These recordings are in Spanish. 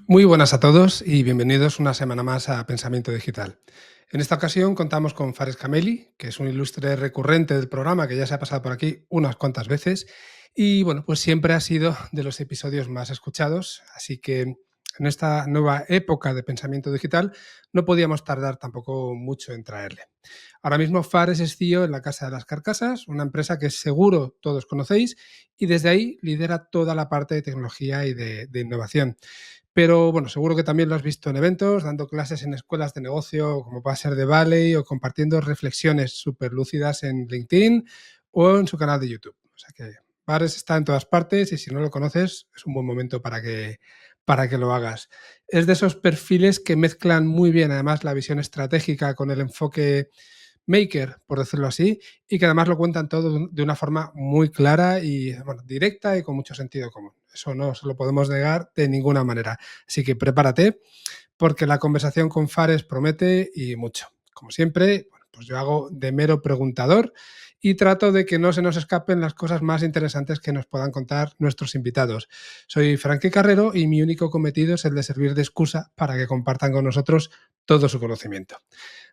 Muy buenas a todos y bienvenidos una semana más a Pensamiento Digital. En esta ocasión contamos con Fares Kameli, que es un ilustre recurrente del programa que ya se ha pasado por aquí unas cuantas veces y bueno, pues siempre ha sido de los episodios más escuchados, así que en esta nueva época de Pensamiento Digital no podíamos tardar tampoco mucho en traerle. Ahora mismo Fares es CEO en la Casa de las Carcasas, una empresa que seguro todos conocéis y desde ahí lidera toda la parte de tecnología y de innovación. Pero bueno, seguro que también lo has visto en eventos, dando clases en escuelas de negocio como puede ser de Valley o compartiendo reflexiones súper lúcidas en LinkedIn o en su canal de YouTube. O sea que Bares está en todas partes y si no lo conoces es un buen momento para que lo hagas. Es de esos perfiles que mezclan muy bien además la visión estratégica con el enfoque maker, por decirlo así, y que además lo cuentan todo de una forma muy clara y bueno, directa y con mucho sentido común. Eso no se lo podemos negar de ninguna manera. Así que prepárate porque la conversación con Fares promete y mucho. Como siempre, bueno, pues yo hago de mero preguntador y trato de que no se nos escapen las cosas más interesantes que nos puedan contar nuestros invitados. Soy Frankie Carrero y mi único cometido es el de servir de excusa para que compartan con nosotros todo su conocimiento.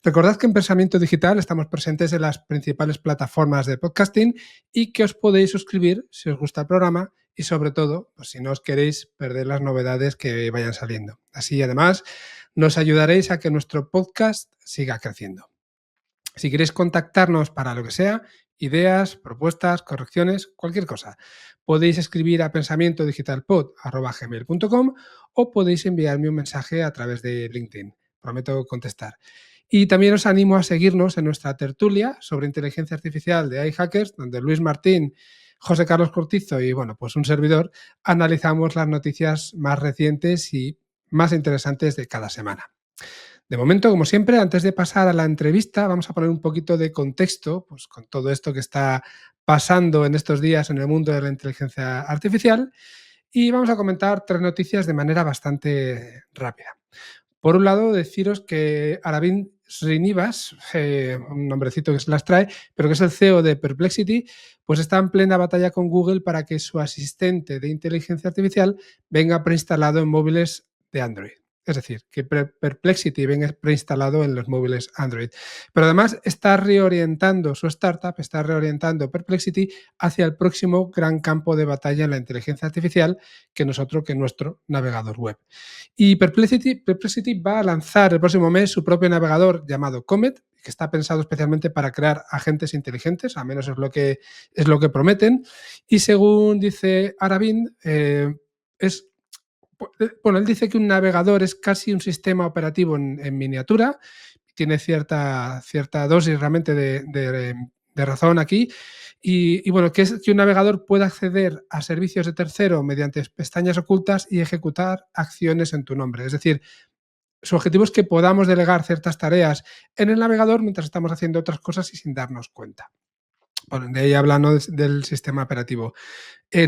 Recordad que en Pensamiento Digital estamos presentes en las principales plataformas de podcasting y que os podéis suscribir si os gusta el programa y sobre todo, pues si no os queréis perder las novedades que vayan saliendo. Así, además, nos ayudaréis a que nuestro podcast siga creciendo. Si queréis contactarnos para lo que sea, ideas, propuestas, correcciones, cualquier cosa, podéis escribir a pensamientodigitalpod@gmail.com o podéis enviarme un mensaje a través de LinkedIn. Prometo contestar. Y también os animo a seguirnos en nuestra tertulia sobre inteligencia artificial de iHackers, donde Luis Martín, José Carlos Cortizo y, bueno, pues un servidor analizamos las noticias más recientes y más interesantes de cada semana. De momento, como siempre, antes de pasar a la entrevista, vamos a poner un poquito de contexto, pues con todo esto que está pasando en estos días en el mundo de la inteligencia artificial y vamos a comentar tres noticias de manera bastante rápida. Por un lado, deciros que Aravind Srinivas, un nombrecito que se las trae, pero que es el CEO de Perplexity, pues está en plena batalla con Google para que su asistente de inteligencia artificial venga preinstalado en móviles de Android. Es decir, que Perplexity venga preinstalado en los móviles Android. Pero además está reorientando su startup, está reorientando Perplexity hacia el próximo gran campo de batalla en la inteligencia artificial, que nuestro navegador web. Y Perplexity va a lanzar el próximo mes su propio navegador llamado Comet, que está pensado especialmente para crear agentes inteligentes, al menos es lo que prometen. Y según dice Aravind, él dice que un navegador es casi un sistema operativo en miniatura, tiene cierta dosis realmente de razón aquí, y bueno, que es que un navegador pueda acceder a servicios de tercero mediante pestañas ocultas y ejecutar acciones en tu nombre. Es decir, su objetivo es que podamos delegar ciertas tareas en el navegador mientras estamos haciendo otras cosas y sin darnos cuenta. Bueno, de ahí habla, ¿no?, del sistema operativo.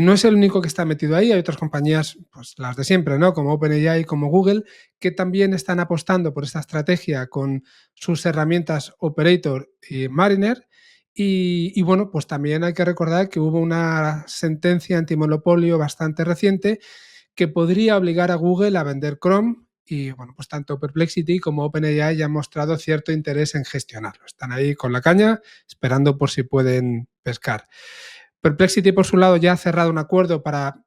No es el único que está metido ahí, hay otras compañías, pues las de siempre, ¿no?, como OpenAI, como Google, que también están apostando por esta estrategia con sus herramientas Operator y Mariner. Y bueno, pues también hay que recordar que hubo una sentencia antimonopolio bastante reciente que podría obligar a Google a vender Chrome y bueno, pues tanto Perplexity como OpenAI ya han mostrado cierto interés en gestionarlo. Están ahí con la caña esperando por si pueden pescar. Perplexity, por su lado, ya ha cerrado un acuerdo para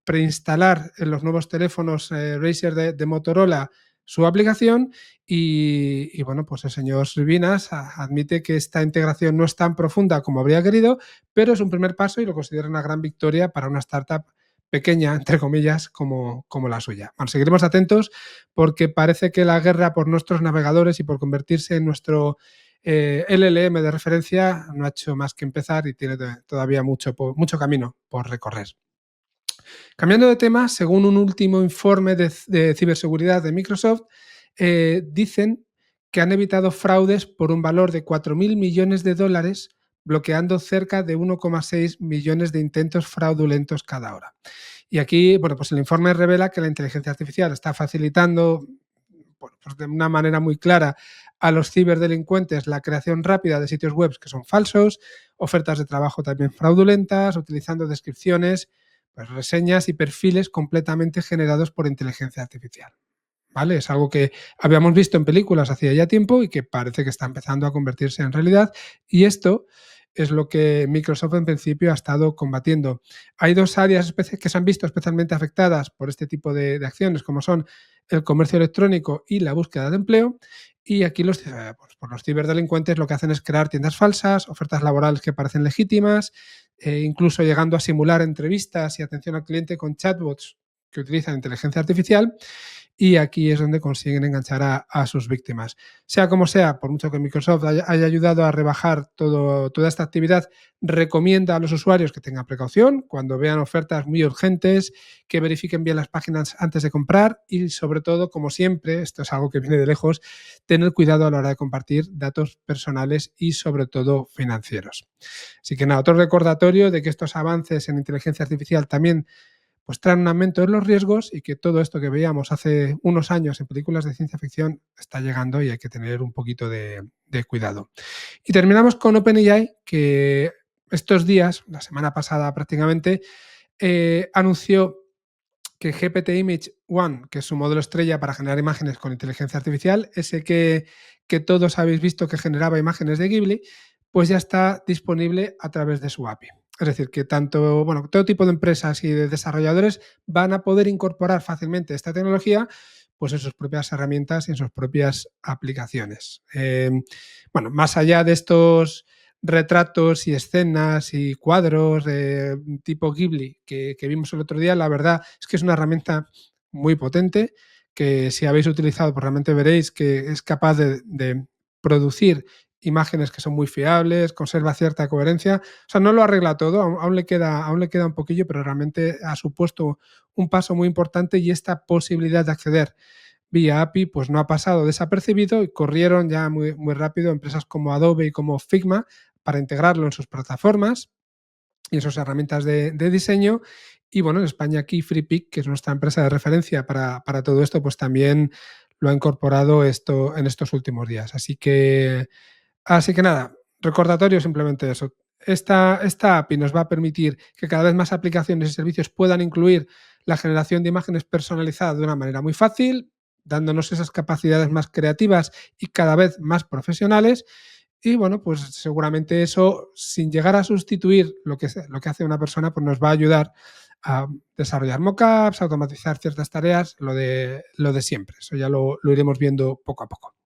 preinstalar en los nuevos teléfonos Razer de Motorola su aplicación y bueno, pues el señor Srivinas admite que esta integración no es tan profunda como habría querido, pero es un primer paso y lo considera una gran victoria para una startup pequeña, entre comillas, como la suya. Bueno, seguiremos atentos porque parece que la guerra por nuestros navegadores y por convertirse en nuestro LLM de referencia no ha hecho más que empezar y tiene todavía mucho camino por recorrer. Cambiando de tema, según un último informe de ciberseguridad de Microsoft, dicen que han evitado fraudes por un valor de 4.000 millones de dólares, bloqueando cerca de 1,6 millones de intentos fraudulentos cada hora. Y aquí, bueno, pues el informe revela que la inteligencia artificial está facilitando, bueno, pues de una manera muy clara a los ciberdelincuentes la creación rápida de sitios web que son falsos, ofertas de trabajo también fraudulentas, utilizando descripciones pues reseñas y perfiles completamente generados por inteligencia artificial. ¿Vale? Es algo que habíamos visto en películas hacía ya tiempo y que parece que está empezando a convertirse en realidad. Y esto es lo que Microsoft en principio ha estado combatiendo. Hay dos áreas que se han visto especialmente afectadas por este tipo de acciones, como son el comercio electrónico y la búsqueda de empleo. Y aquí pues los ciberdelincuentes lo que hacen es crear tiendas falsas, ofertas laborales que parecen legítimas, incluso llegando a simular entrevistas y atención al cliente con chatbots que utilizan inteligencia artificial, y aquí es donde consiguen enganchar a sus víctimas. Sea como sea, por mucho que Microsoft haya ayudado a rebajar toda esta actividad, recomienda a los usuarios que tengan precaución cuando vean ofertas muy urgentes, que verifiquen bien las páginas antes de comprar y, sobre todo, como siempre, esto es algo que viene de lejos, tener cuidado a la hora de compartir datos personales y, sobre todo, financieros. Así que nada, otro recordatorio de que estos avances en inteligencia artificial también pues traen un aumento en los riesgos y que todo esto que veíamos hace unos años en películas de ciencia ficción está llegando y hay que tener un poquito de cuidado. Y terminamos con OpenAI, que estos días, la semana pasada prácticamente, anunció que GPT Image One, que es su modelo estrella para generar imágenes con inteligencia artificial, ese que todos habéis visto que generaba imágenes de Ghibli, pues ya está disponible a través de su API. Es decir, que todo tipo de empresas y de desarrolladores van a poder incorporar fácilmente esta tecnología pues en sus propias herramientas y en sus propias aplicaciones. Más allá de estos retratos y escenas y cuadros de tipo Ghibli que vimos el otro día, la verdad es que es una herramienta muy potente que si habéis utilizado pues realmente veréis que es capaz de producir imágenes que son muy fiables, conserva cierta coherencia. O sea, no lo arregla todo, aún le queda un poquillo, pero realmente ha supuesto un paso muy importante y esta posibilidad de acceder vía API pues no ha pasado desapercibido y corrieron ya muy, muy rápido empresas como Adobe y como Figma para integrarlo en sus plataformas y en sus herramientas de diseño. Y bueno, en España aquí FreePic, que es nuestra empresa de referencia para todo esto, pues también lo ha incorporado esto en estos últimos días. Así que nada, recordatorio simplemente eso. Esta API nos va a permitir que cada vez más aplicaciones y servicios puedan incluir la generación de imágenes personalizadas de una manera muy fácil, dándonos esas capacidades más creativas y cada vez más profesionales. Y bueno, pues seguramente eso, sin llegar a sustituir lo que hace una persona, pues nos va a ayudar a desarrollar mockups, a automatizar ciertas tareas, lo de siempre. Eso ya lo iremos viendo poco a poco.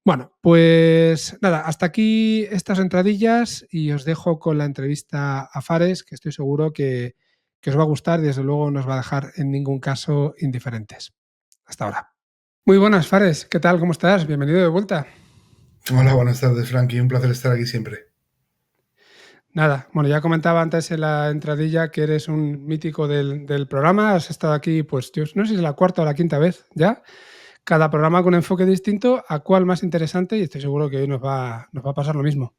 Bueno, pues nada, hasta aquí estas entradillas y os dejo con la entrevista a Fares, que estoy seguro que os va a gustar y desde luego no os va a dejar en ningún caso indiferentes. Hasta ahora. Muy buenas, Fares. ¿Qué tal? ¿Cómo estás? Bienvenido de vuelta. Hola, buenas tardes, Frankie. Un placer estar aquí siempre. Nada, bueno, ya comentaba antes en la entradilla que eres un mítico del programa. Has estado aquí, pues, yo no sé si es la cuarta o la quinta vez ya. Cada programa con un enfoque distinto, a cuál más interesante, y estoy seguro que hoy nos va a pasar lo mismo.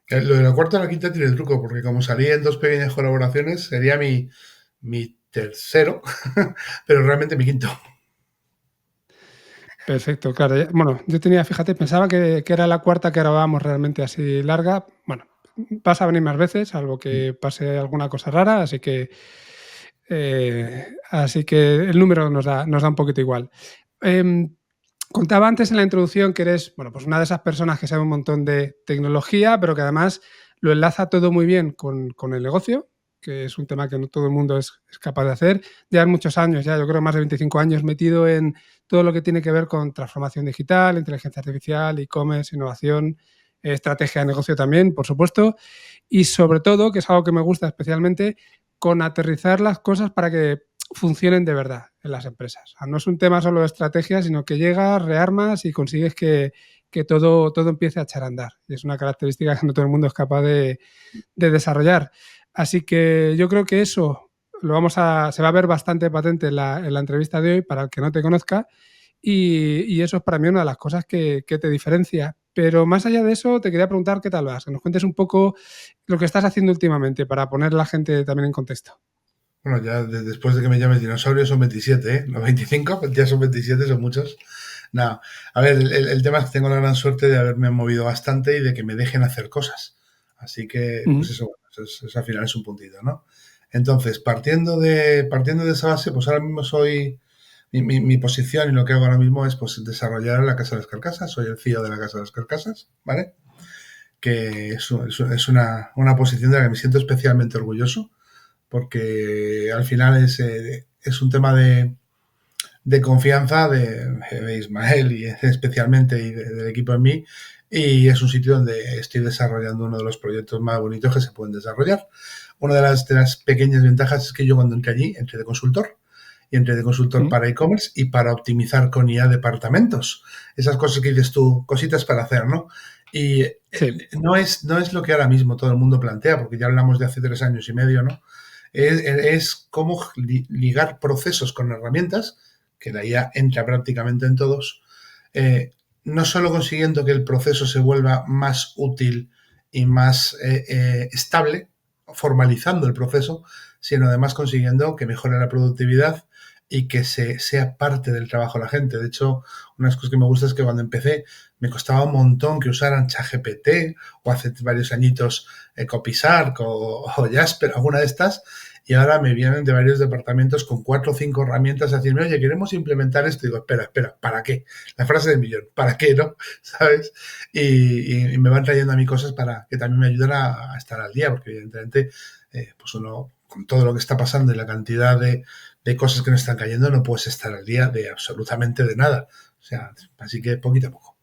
Lo de la cuarta o la quinta tiene truco, porque como salí en dos pequeñas colaboraciones, sería mi tercero, pero realmente mi quinto. Perfecto, claro. Bueno, yo tenía, fíjate, pensaba que era la cuarta que grabábamos realmente así larga. Bueno, vas a venir más veces, salvo que pase alguna cosa rara, así que el número nos da un poquito igual. Contaba antes en la introducción que eres, bueno, pues una de esas personas que sabe un montón de tecnología, pero que además lo enlaza todo muy bien con el negocio, que es un tema que no todo el mundo es capaz de hacer. Llevan muchos años, ya yo creo más de 25 años metido en todo lo que tiene que ver con transformación digital, inteligencia artificial, e-commerce, innovación, estrategia de negocio también, por supuesto, y sobre todo, que es algo que me gusta especialmente, con aterrizar las cosas para que funcionen de verdad en las empresas. O sea, no es un tema solo de estrategia, sino que llegas, rearmas y consigues que todo empiece a echar a andar. Y es una característica que no todo el mundo es capaz de desarrollar. Así que yo creo que eso se va a ver bastante patente en la entrevista de hoy para el que no te conozca, y eso es para mí una de las cosas que te diferencia. Pero más allá de eso, te quería preguntar qué tal vas, que nos cuentes un poco lo que estás haciendo últimamente para poner a la gente también en contexto. Bueno, ya después de que me llames dinosaurio son 27, ¿eh? No 25, ya son 27, son muchos. Nada, a ver, el tema es que tengo la gran suerte de haberme movido bastante y de que me dejen hacer cosas. Así que, Uh pues -huh. eso, bueno, eso al final es un puntito, ¿no? Entonces, partiendo de esa base, pues ahora mismo soy, mi posición y lo que hago ahora mismo es pues desarrollar la Casa de las Carcasas. Soy el CEO de la Casa de las Carcasas, ¿vale? Que es una posición de la que me siento especialmente orgulloso, porque al final es un tema de confianza de Ismael y especialmente y del equipo en mí, y es un sitio donde estoy desarrollando uno de los proyectos más bonitos que se pueden desarrollar. Una de las pequeñas ventajas es que yo cuando entré allí, entré de consultor, y entré de consultor para e-commerce y para optimizar con IA departamentos. Esas cosas que dices tú, cositas para hacer, ¿no? Y Sí. no es lo que ahora mismo todo el mundo plantea, porque ya hablamos de hace 3 años y medio, ¿no? Es cómo ligar procesos con herramientas, que la IA entra prácticamente en todos, no solo consiguiendo que el proceso se vuelva más útil y más estable, formalizando el proceso, sino además consiguiendo que mejore la productividad y que sea parte del trabajo de la gente. De hecho, una de las cosas que me gusta es que cuando empecé me costaba un montón que usaran ChatGPT o hace varios añitos Copisark o Jasper, alguna de estas, y ahora me vienen de varios departamentos con 4 o 5 herramientas a decirme, oye, queremos implementar esto. Y digo, espera, ¿para qué? La frase del millón, ¿para qué, no? ¿Sabes? Y me van trayendo a mí cosas para que también me ayuden a estar al día, porque evidentemente, pues uno, con todo lo que está pasando y la cantidad de cosas que nos están cayendo, no puedes estar al día de absolutamente de nada. O sea, así que poquito a poco.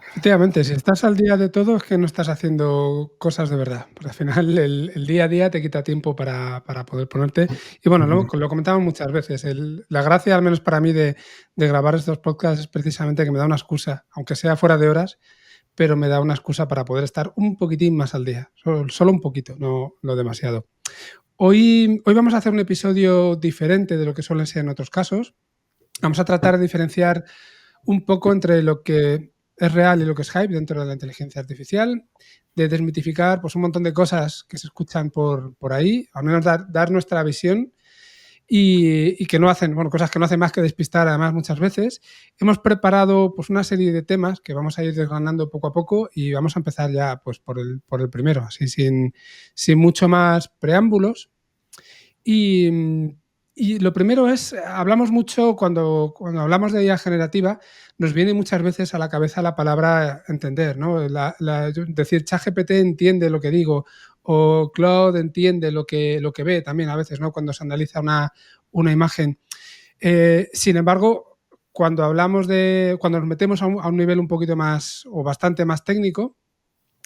Efectivamente, si estás al día de todo es que no estás haciendo cosas de verdad, porque al final el día a día te quita tiempo para poder ponerte. Y bueno, lo comentamos muchas veces, la gracia, al menos para mí, de grabar estos podcasts es precisamente que me da una excusa, aunque sea fuera de horas, pero me da una excusa para poder estar un poquitín más al día, solo un poquito, no demasiado. Hoy vamos a hacer un episodio diferente de lo que suelen ser en otros casos. Vamos a tratar de diferenciar un poco entre lo que es real y lo que es hype dentro de la inteligencia artificial, de desmitificar pues, un montón de cosas que se escuchan por ahí, al menos dar nuestra visión y que no hacen, bueno, cosas que no hacen más que despistar además muchas veces. Hemos preparado pues, una serie de temas que vamos a ir desgranando poco a poco y vamos a empezar ya pues, por el primero, así sin mucho más preámbulos. Y lo primero es, hablamos mucho, cuando hablamos de IA generativa, nos viene muchas veces a la cabeza la palabra entender, ¿no? Decir, ChatGPT entiende lo que digo, o Claude entiende lo que ve también a veces, ¿no? Cuando se analiza una imagen. Sin embargo, cuando nos metemos a un nivel un poquito más o bastante más técnico,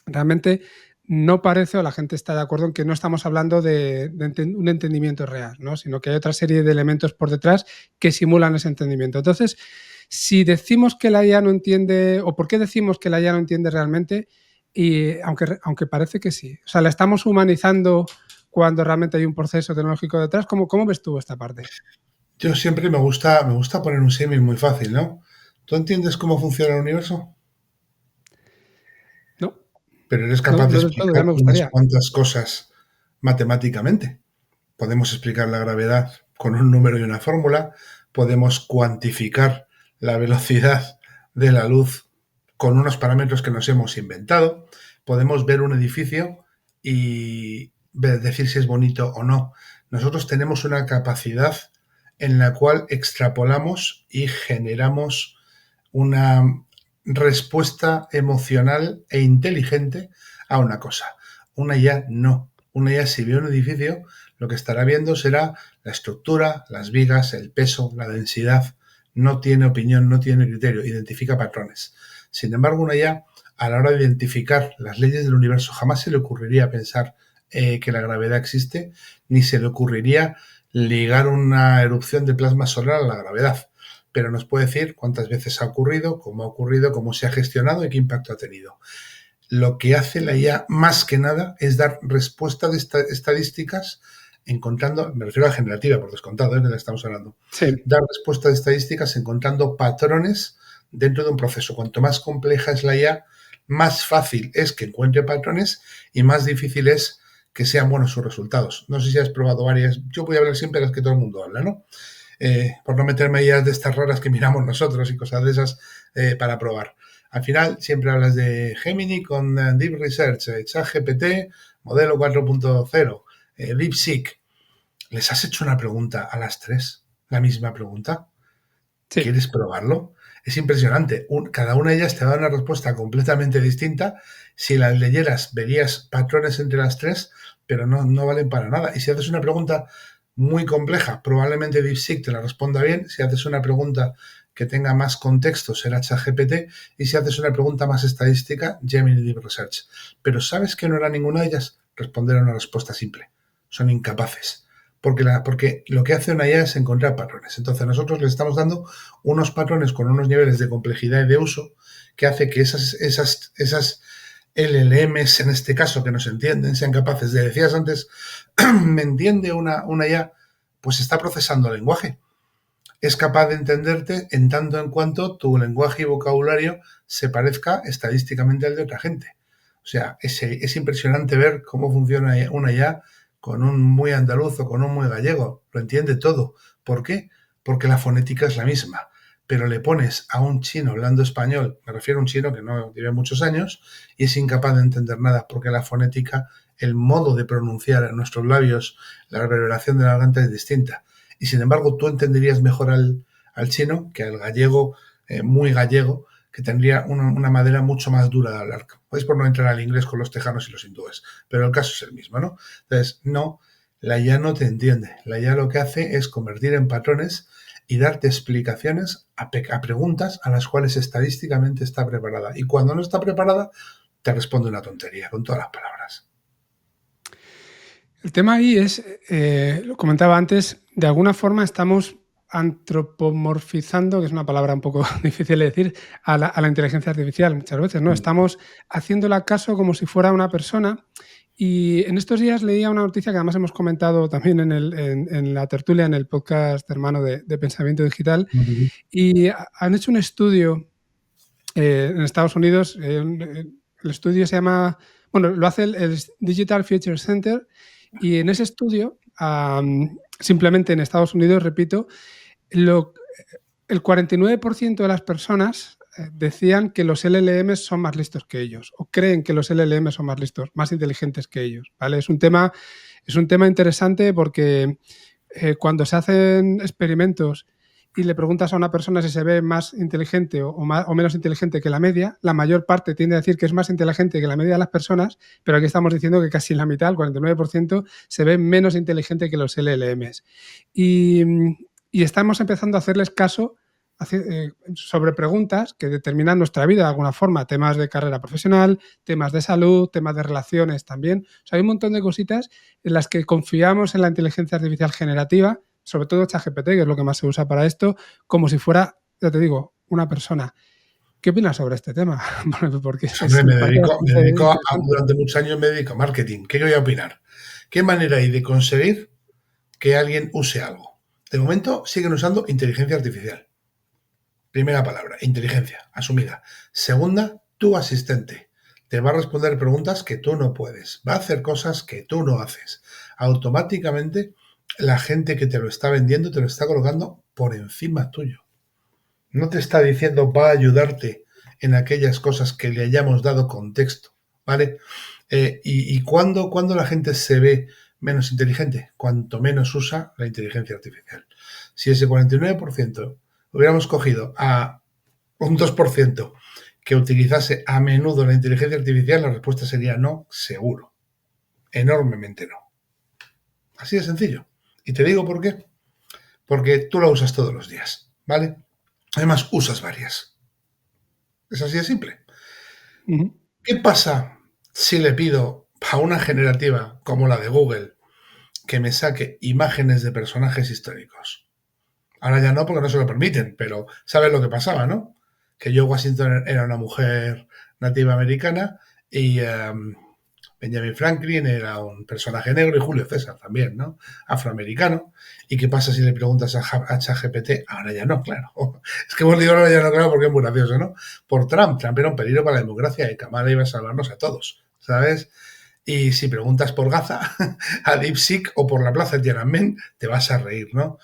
realmente no parece, o la gente está de acuerdo en que no estamos hablando de un entendimiento real, ¿no? Sino que hay otra serie de elementos por detrás que simulan ese entendimiento. Entonces, si decimos que la IA no entiende, o por qué decimos que la IA no entiende realmente, y aunque parece que sí, o sea, la estamos humanizando cuando realmente hay un proceso tecnológico detrás. ¿Cómo ves tú esta parte? Yo siempre me gusta poner un símil muy fácil, ¿no? ¿Tú entiendes cómo funciona el universo? No, Pero eres no, capaz de no del todo, ya explicar me unas gustaría. cuantas cosas matemáticamente. Podemos explicar la gravedad con un número y una fórmula, podemos cuantificar la velocidad de la luz con unos parámetros que nos hemos inventado, podemos ver un edificio y decir si es bonito o no. Nosotros tenemos una capacidad en la cual extrapolamos y generamos una respuesta emocional e inteligente a una cosa. Una IA no. Una IA, si ve un edificio, lo que estará viendo será la estructura, las vigas, el peso, la densidad. No tiene opinión, no tiene criterio, identifica patrones. Sin embargo, una IA, a la hora de identificar las leyes del universo, jamás se le ocurriría pensar que la gravedad existe, ni se le ocurriría ligar una erupción de plasma solar a la gravedad. Pero nos puede decir cuántas veces ha ocurrido, cómo se ha gestionado y qué impacto ha tenido. Lo que hace la IA más que nada es dar respuesta de estadísticas encontrando, me refiero a la generativa, por descontado, de la que estamos hablando, Sí. dar respuesta de estadísticas encontrando patrones dentro de un proceso. Cuanto más compleja es la IA, más fácil es que encuentre patrones y más difícil es que sean buenos sus resultados. No sé si has probado varias, yo voy a hablar siempre de las que todo el mundo habla, ¿no? Por no meterme ideas de estas raras que miramos nosotros y cosas de esas para probar. Al final siempre hablas de Gemini con Deep Research, ChatGPT, modelo 4.0, DeepSeek, ¿les has hecho una pregunta a las tres? ¿La misma pregunta? Sí. ¿Quieres probarlo? Es impresionante. Cada una de ellas te da una respuesta completamente distinta. Si las leyeras, verías patrones entre las tres, pero no valen para nada. Y si haces una pregunta muy compleja, probablemente DeepSeek te la responda bien. Si haces una pregunta que tenga más contexto, será ChatGPT. Y si haces una pregunta más estadística, Gemini Deep Research. Pero ¿sabes que no era ninguna de ellas? Responder a una respuesta simple. Son incapaces. Porque lo que hace una IA es encontrar patrones. Entonces nosotros le estamos dando unos patrones con unos niveles de complejidad y de uso que hace que esas LLMs, en este caso, que nos entienden, sean capaces de, decías antes, me entiende una IA, pues está procesando el lenguaje. Es capaz de entenderte en tanto en cuanto tu lenguaje y vocabulario se parezca estadísticamente al de otra gente. O sea, es impresionante ver cómo funciona una IA con un muy andaluz o con un muy gallego. Lo entiende todo. ¿Por qué? Porque la fonética es la misma. Pero le pones a un chino hablando español, me refiero a un chino que no lleva muchos años, y es incapaz de entender nada, porque la fonética, el modo de pronunciar en nuestros labios, la reverberación de la garganta es distinta. Y sin embargo, tú entenderías mejor al chino que al gallego, muy gallego, que tendría una madera mucho más dura de hablar. Podéis por no entrar al inglés con los tejanos y los hindúes, pero el caso es el mismo, ¿no? Entonces, no, la IA no te entiende. La IA lo que hace es convertir en patrones y darte explicaciones a preguntas a las cuales estadísticamente está preparada. Y cuando no está preparada, te responde una tontería, con todas las palabras. El tema ahí es, lo comentaba antes, de alguna forma estamos antropomorfizando, que es una palabra un poco difícil de decir, a la inteligencia artificial muchas veces, ¿no? Estamos haciéndola caso como si fuera una persona. Y en estos días leía una noticia que además hemos comentado también en la tertulia, en el podcast hermano de Pensamiento Digital, y han hecho un estudio en Estados Unidos. El estudio se llama, bueno, lo hace el Digital Future Center, y en ese estudio, simplemente en Estados Unidos, repito, el 49% de las personas decían que los LLM son más listos que ellos, o creen que los LLM son más listos, más inteligentes que ellos, ¿vale? Es un tema interesante porque cuando se hacen experimentos y le preguntas a una persona si se ve más inteligente o menos inteligente que la media, la mayor parte tiende a decir que es más inteligente que la media de las personas, pero aquí estamos diciendo que casi la mitad, el 49%, se ve menos inteligente que los LLMs. Y estamos empezando a hacerles caso sobre preguntas que determinan nuestra vida de alguna forma, temas de carrera profesional, temas de salud, temas de relaciones también. O sea, hay un montón de cositas en las que confiamos en la inteligencia artificial generativa, sobre todo ChatGPT, que es lo que más se usa para esto, como si fuera, ya te digo, una persona. ¿Qué opinas sobre este tema? Porque Durante muchos años me dedico a marketing. ¿Qué voy a opinar? ¿Qué manera hay de conseguir que alguien use algo? De momento siguen usando inteligencia artificial. Primera palabra, inteligencia, asumida. Segunda, tu asistente. Te va a responder preguntas que tú no puedes. Va a hacer cosas que tú no haces. Automáticamente, la gente que te lo está vendiendo te lo está colocando por encima tuyo. No te está diciendo va a ayudarte en aquellas cosas que le hayamos dado contexto, ¿vale? ¿Y cuándo la gente se ve menos inteligente? Cuanto menos usa la inteligencia artificial. Si ese 49% hubiéramos cogido a un 2% que utilizase a menudo la inteligencia artificial, la respuesta sería no, seguro. Enormemente no. Así de sencillo. Y te digo por qué. Porque tú la usas todos los días, ¿vale? Además, usas varias. Es así de simple. ¿Qué pasa si le pido a una generativa como la de Google que me saque imágenes de personajes históricos? Ahora ya no, porque no se lo permiten, pero ¿sabes lo que pasaba, no? Que Joe Washington era una mujer nativa americana y Benjamin Franklin era un personaje negro y Julio César también, ¿no? Afroamericano. ¿Y qué pasa si le preguntas a ChatGPT? Ahora ya no, claro. Es que hemos dicho ahora ya no, claro, porque es muy gracioso, ¿no? Por Trump. Trump era un peligro para la democracia y Kamala iba a salvarnos a todos, ¿sabes? Y si preguntas por Gaza, a DeepSeek o por la plaza de Tiananmen, te vas a reír, ¿no?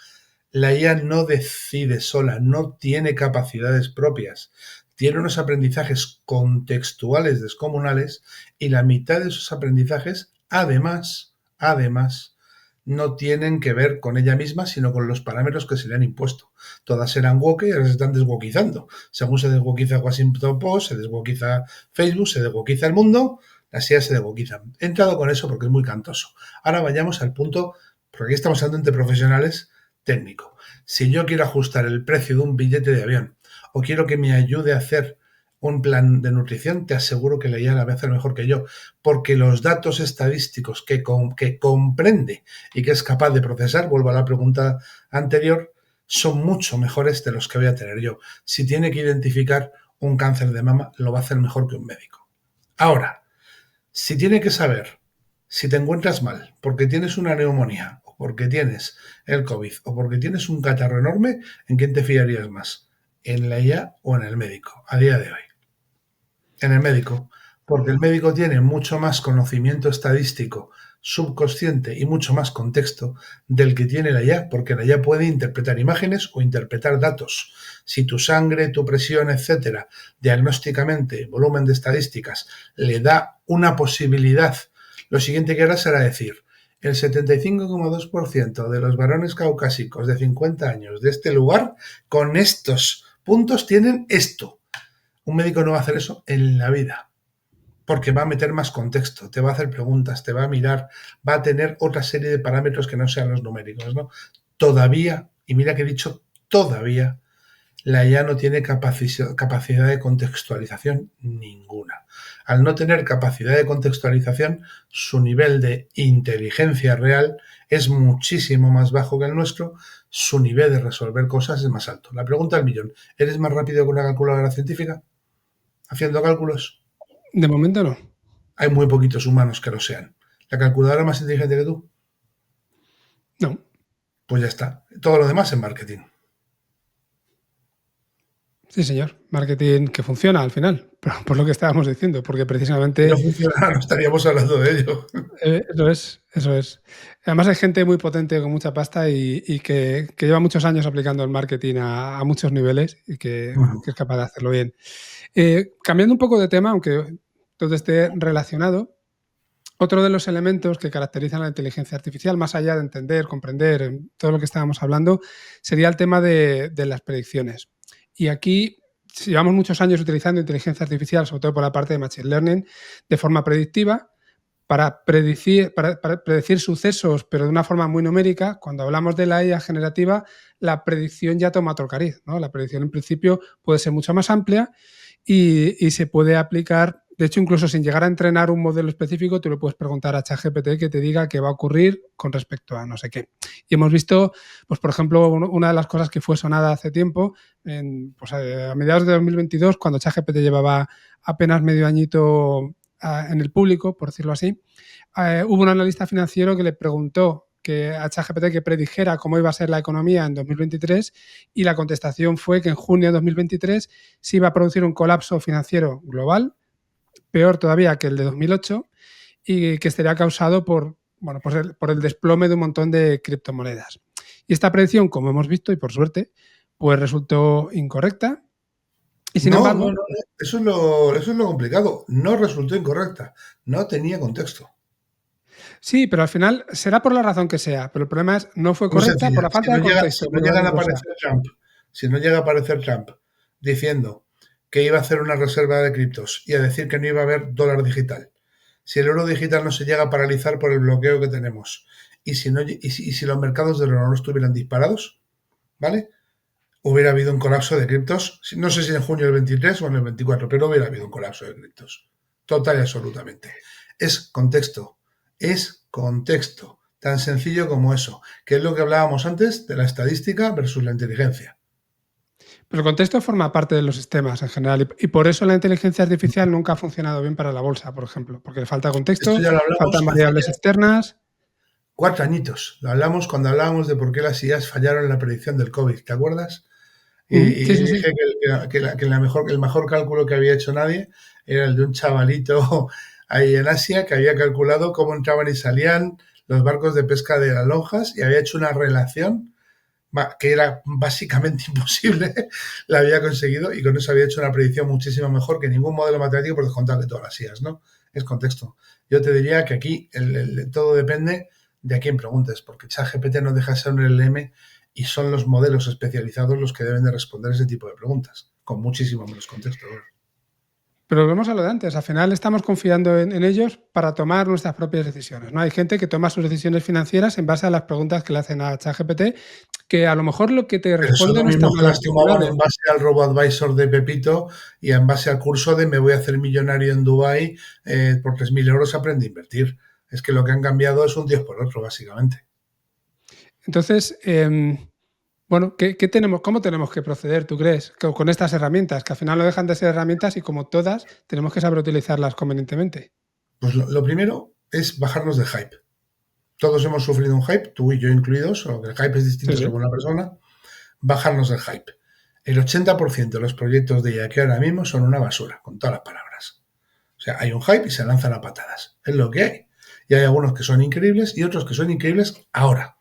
La IA no decide sola, no tiene capacidades propias. Tiene unos aprendizajes contextuales descomunales y la mitad de esos aprendizajes, además, además, no tienen que ver con ella misma, sino con los parámetros que se le han impuesto. Todas eran woke y ahora se están deswokeizando. Según se deswokeiza Washington Post, se deswokeiza Facebook, se deswokeiza el mundo, las ideas se deswokeizan. He entrado con eso porque es muy cantoso. Ahora vayamos al punto, porque aquí estamos hablando entre profesionales técnico. Si yo quiero ajustar el precio de un billete de avión o quiero que me ayude a hacer un plan de nutrición, te aseguro que la IA la va a hacer mejor que yo, porque los datos estadísticos que comprende y que es capaz de procesar, vuelvo a la pregunta anterior, son mucho mejores de los que voy a tener yo. Si tiene que identificar un cáncer de mama, lo va a hacer mejor que un médico. Ahora, si tiene que saber si te encuentras mal porque tienes una neumonía o porque tienes el COVID o porque tienes un catarro enorme, ¿en quién te fiarías más? ¿En la IA o en el médico a día de hoy? En el médico, porque el médico tiene mucho más conocimiento estadístico subconsciente y mucho más contexto del que tiene la IA, porque la IA puede interpretar imágenes o interpretar datos. Si tu sangre, tu presión, etcétera, diagnósticamente, volumen de estadísticas, le da una posibilidad, lo siguiente que hará será decir, el 75,2% de los varones caucásicos de 50 años de este lugar, con estos puntos tienen esto. Un médico no va a hacer eso en la vida, porque va a meter más contexto, te va a hacer preguntas, te va a mirar, va a tener otra serie de parámetros que no sean los numéricos, ¿no? Todavía, y mira que he dicho todavía, la IA no tiene capacidad de contextualización ninguna. Al no tener capacidad de contextualización, su nivel de inteligencia real es muchísimo más bajo que el nuestro, su nivel de resolver cosas es más alto. La pregunta del millón, ¿eres más rápido que una calculadora científica haciendo cálculos? De momento no. Hay muy poquitos humanos que lo sean. ¿La calculadora más inteligente que tú? No. Pues ya está. Todo lo demás es marketing. Sí, señor. Marketing que funciona al final, por lo que estábamos diciendo, porque precisamente... Si no funcionara, no estaríamos hablando de ello. Eso es, eso es. Además hay gente muy potente con mucha pasta y que lleva muchos años aplicando el marketing a muchos niveles y que es capaz de hacerlo bien. Cambiando un poco de tema, aunque todo esté relacionado, otro de los elementos que caracterizan la inteligencia artificial, más allá de entender, comprender todo lo que estábamos hablando, sería el tema de las predicciones. Y aquí llevamos muchos años utilizando inteligencia artificial, sobre todo por la parte de Machine Learning, de forma predictiva, para predecir sucesos, pero de una forma muy numérica. Cuando hablamos de la IA generativa, la predicción ya toma otro cariz, ¿no? La predicción, en principio, puede ser mucho más amplia y se puede aplicar. De hecho, incluso sin llegar a entrenar un modelo específico, tú le puedes preguntar a ChatGPT que te diga qué va a ocurrir con respecto a no sé qué. Y hemos visto, pues por ejemplo, una de las cosas que fue sonada hace tiempo, a mediados de 2022, cuando ChatGPT llevaba apenas medio añito en el público, por decirlo así, hubo un analista financiero que le preguntó a ChatGPT que predijera cómo iba a ser la economía en 2023 y la contestación fue que en junio de 2023 se iba a producir un colapso financiero global, peor todavía que el de 2008, y que estaría causado por el desplome de un montón de criptomonedas. Y esta predicción, como hemos visto, y por suerte, pues resultó incorrecta. Y sin embargo... No. Eso es lo complicado. No resultó incorrecta. No tenía contexto. Sí, pero al final será por la razón que sea, pero el problema es no fue Muy correcta por sencilla. la falta de contexto. Si no llega a aparecer Trump diciendo que iba a hacer una reserva de criptos y a decir que no iba a haber dólar digital, si el oro digital no se llega a paralizar por el bloqueo que tenemos y si los mercados del oro no estuvieran disparados, ¿vale? Hubiera habido un colapso de criptos, no sé si en junio del 23 o en el 24, pero hubiera habido un colapso de criptos. Total y absolutamente. Es contexto. Tan sencillo como eso, que es lo que hablábamos antes de la estadística versus la inteligencia. Pero el contexto forma parte de los sistemas en general y por eso la inteligencia artificial nunca ha funcionado bien para la bolsa, por ejemplo, porque le falta contexto, Esto ya lo hablamos faltan variables externas. 4 añitos. Lo hablamos cuando hablábamos de por qué las IAs fallaron en la predicción del COVID, ¿te acuerdas? Y Sí. dije que el mejor cálculo que había hecho nadie era el de un chavalito ahí en Asia que había calculado cómo entraban y salían los barcos de pesca de las lonjas y había hecho una relación que era básicamente imposible, la había conseguido y con eso había hecho una predicción muchísimo mejor que ningún modelo matemático por descontar de todas las IAs, ¿no? es contexto. Yo te diría que aquí todo depende de a quién preguntes, porque ChatGPT no deja de ser un LLM y son los modelos especializados los que deben de responder ese tipo de preguntas, con muchísimo menos contexto. Pero volvemos a lo de antes, al final estamos confiando en ellos para tomar nuestras propias decisiones, ¿no? Hay gente que toma sus decisiones financieras en base a las preguntas que le hacen a ChatGPT, que a lo mejor lo que te Pero son responde lo no está mismo que mal las tomaban en articulado. base al RoboAdvisor de Pepito y en base al curso de me voy a hacer millonario en Dubái, por 3.000 euros aprende a invertir. Es que lo que han cambiado es un 10 por otro, básicamente. Entonces, bueno, ¿cómo tenemos que proceder, tú crees, con estas herramientas? Que al final no dejan de ser herramientas y como todas, tenemos que saber utilizarlas convenientemente. Pues lo primero es bajarnos del hype. Todos hemos sufrido un hype, tú y yo incluidos, o que el hype es distinto Sí, sí. según la persona. Bajarnos del hype. El 80% de los proyectos de IA que ahora mismo son una basura, con todas las palabras. O sea, hay un hype y se lanzan a patadas. Es lo que hay. Y hay algunos que son increíbles y otros que son increíbles ahora,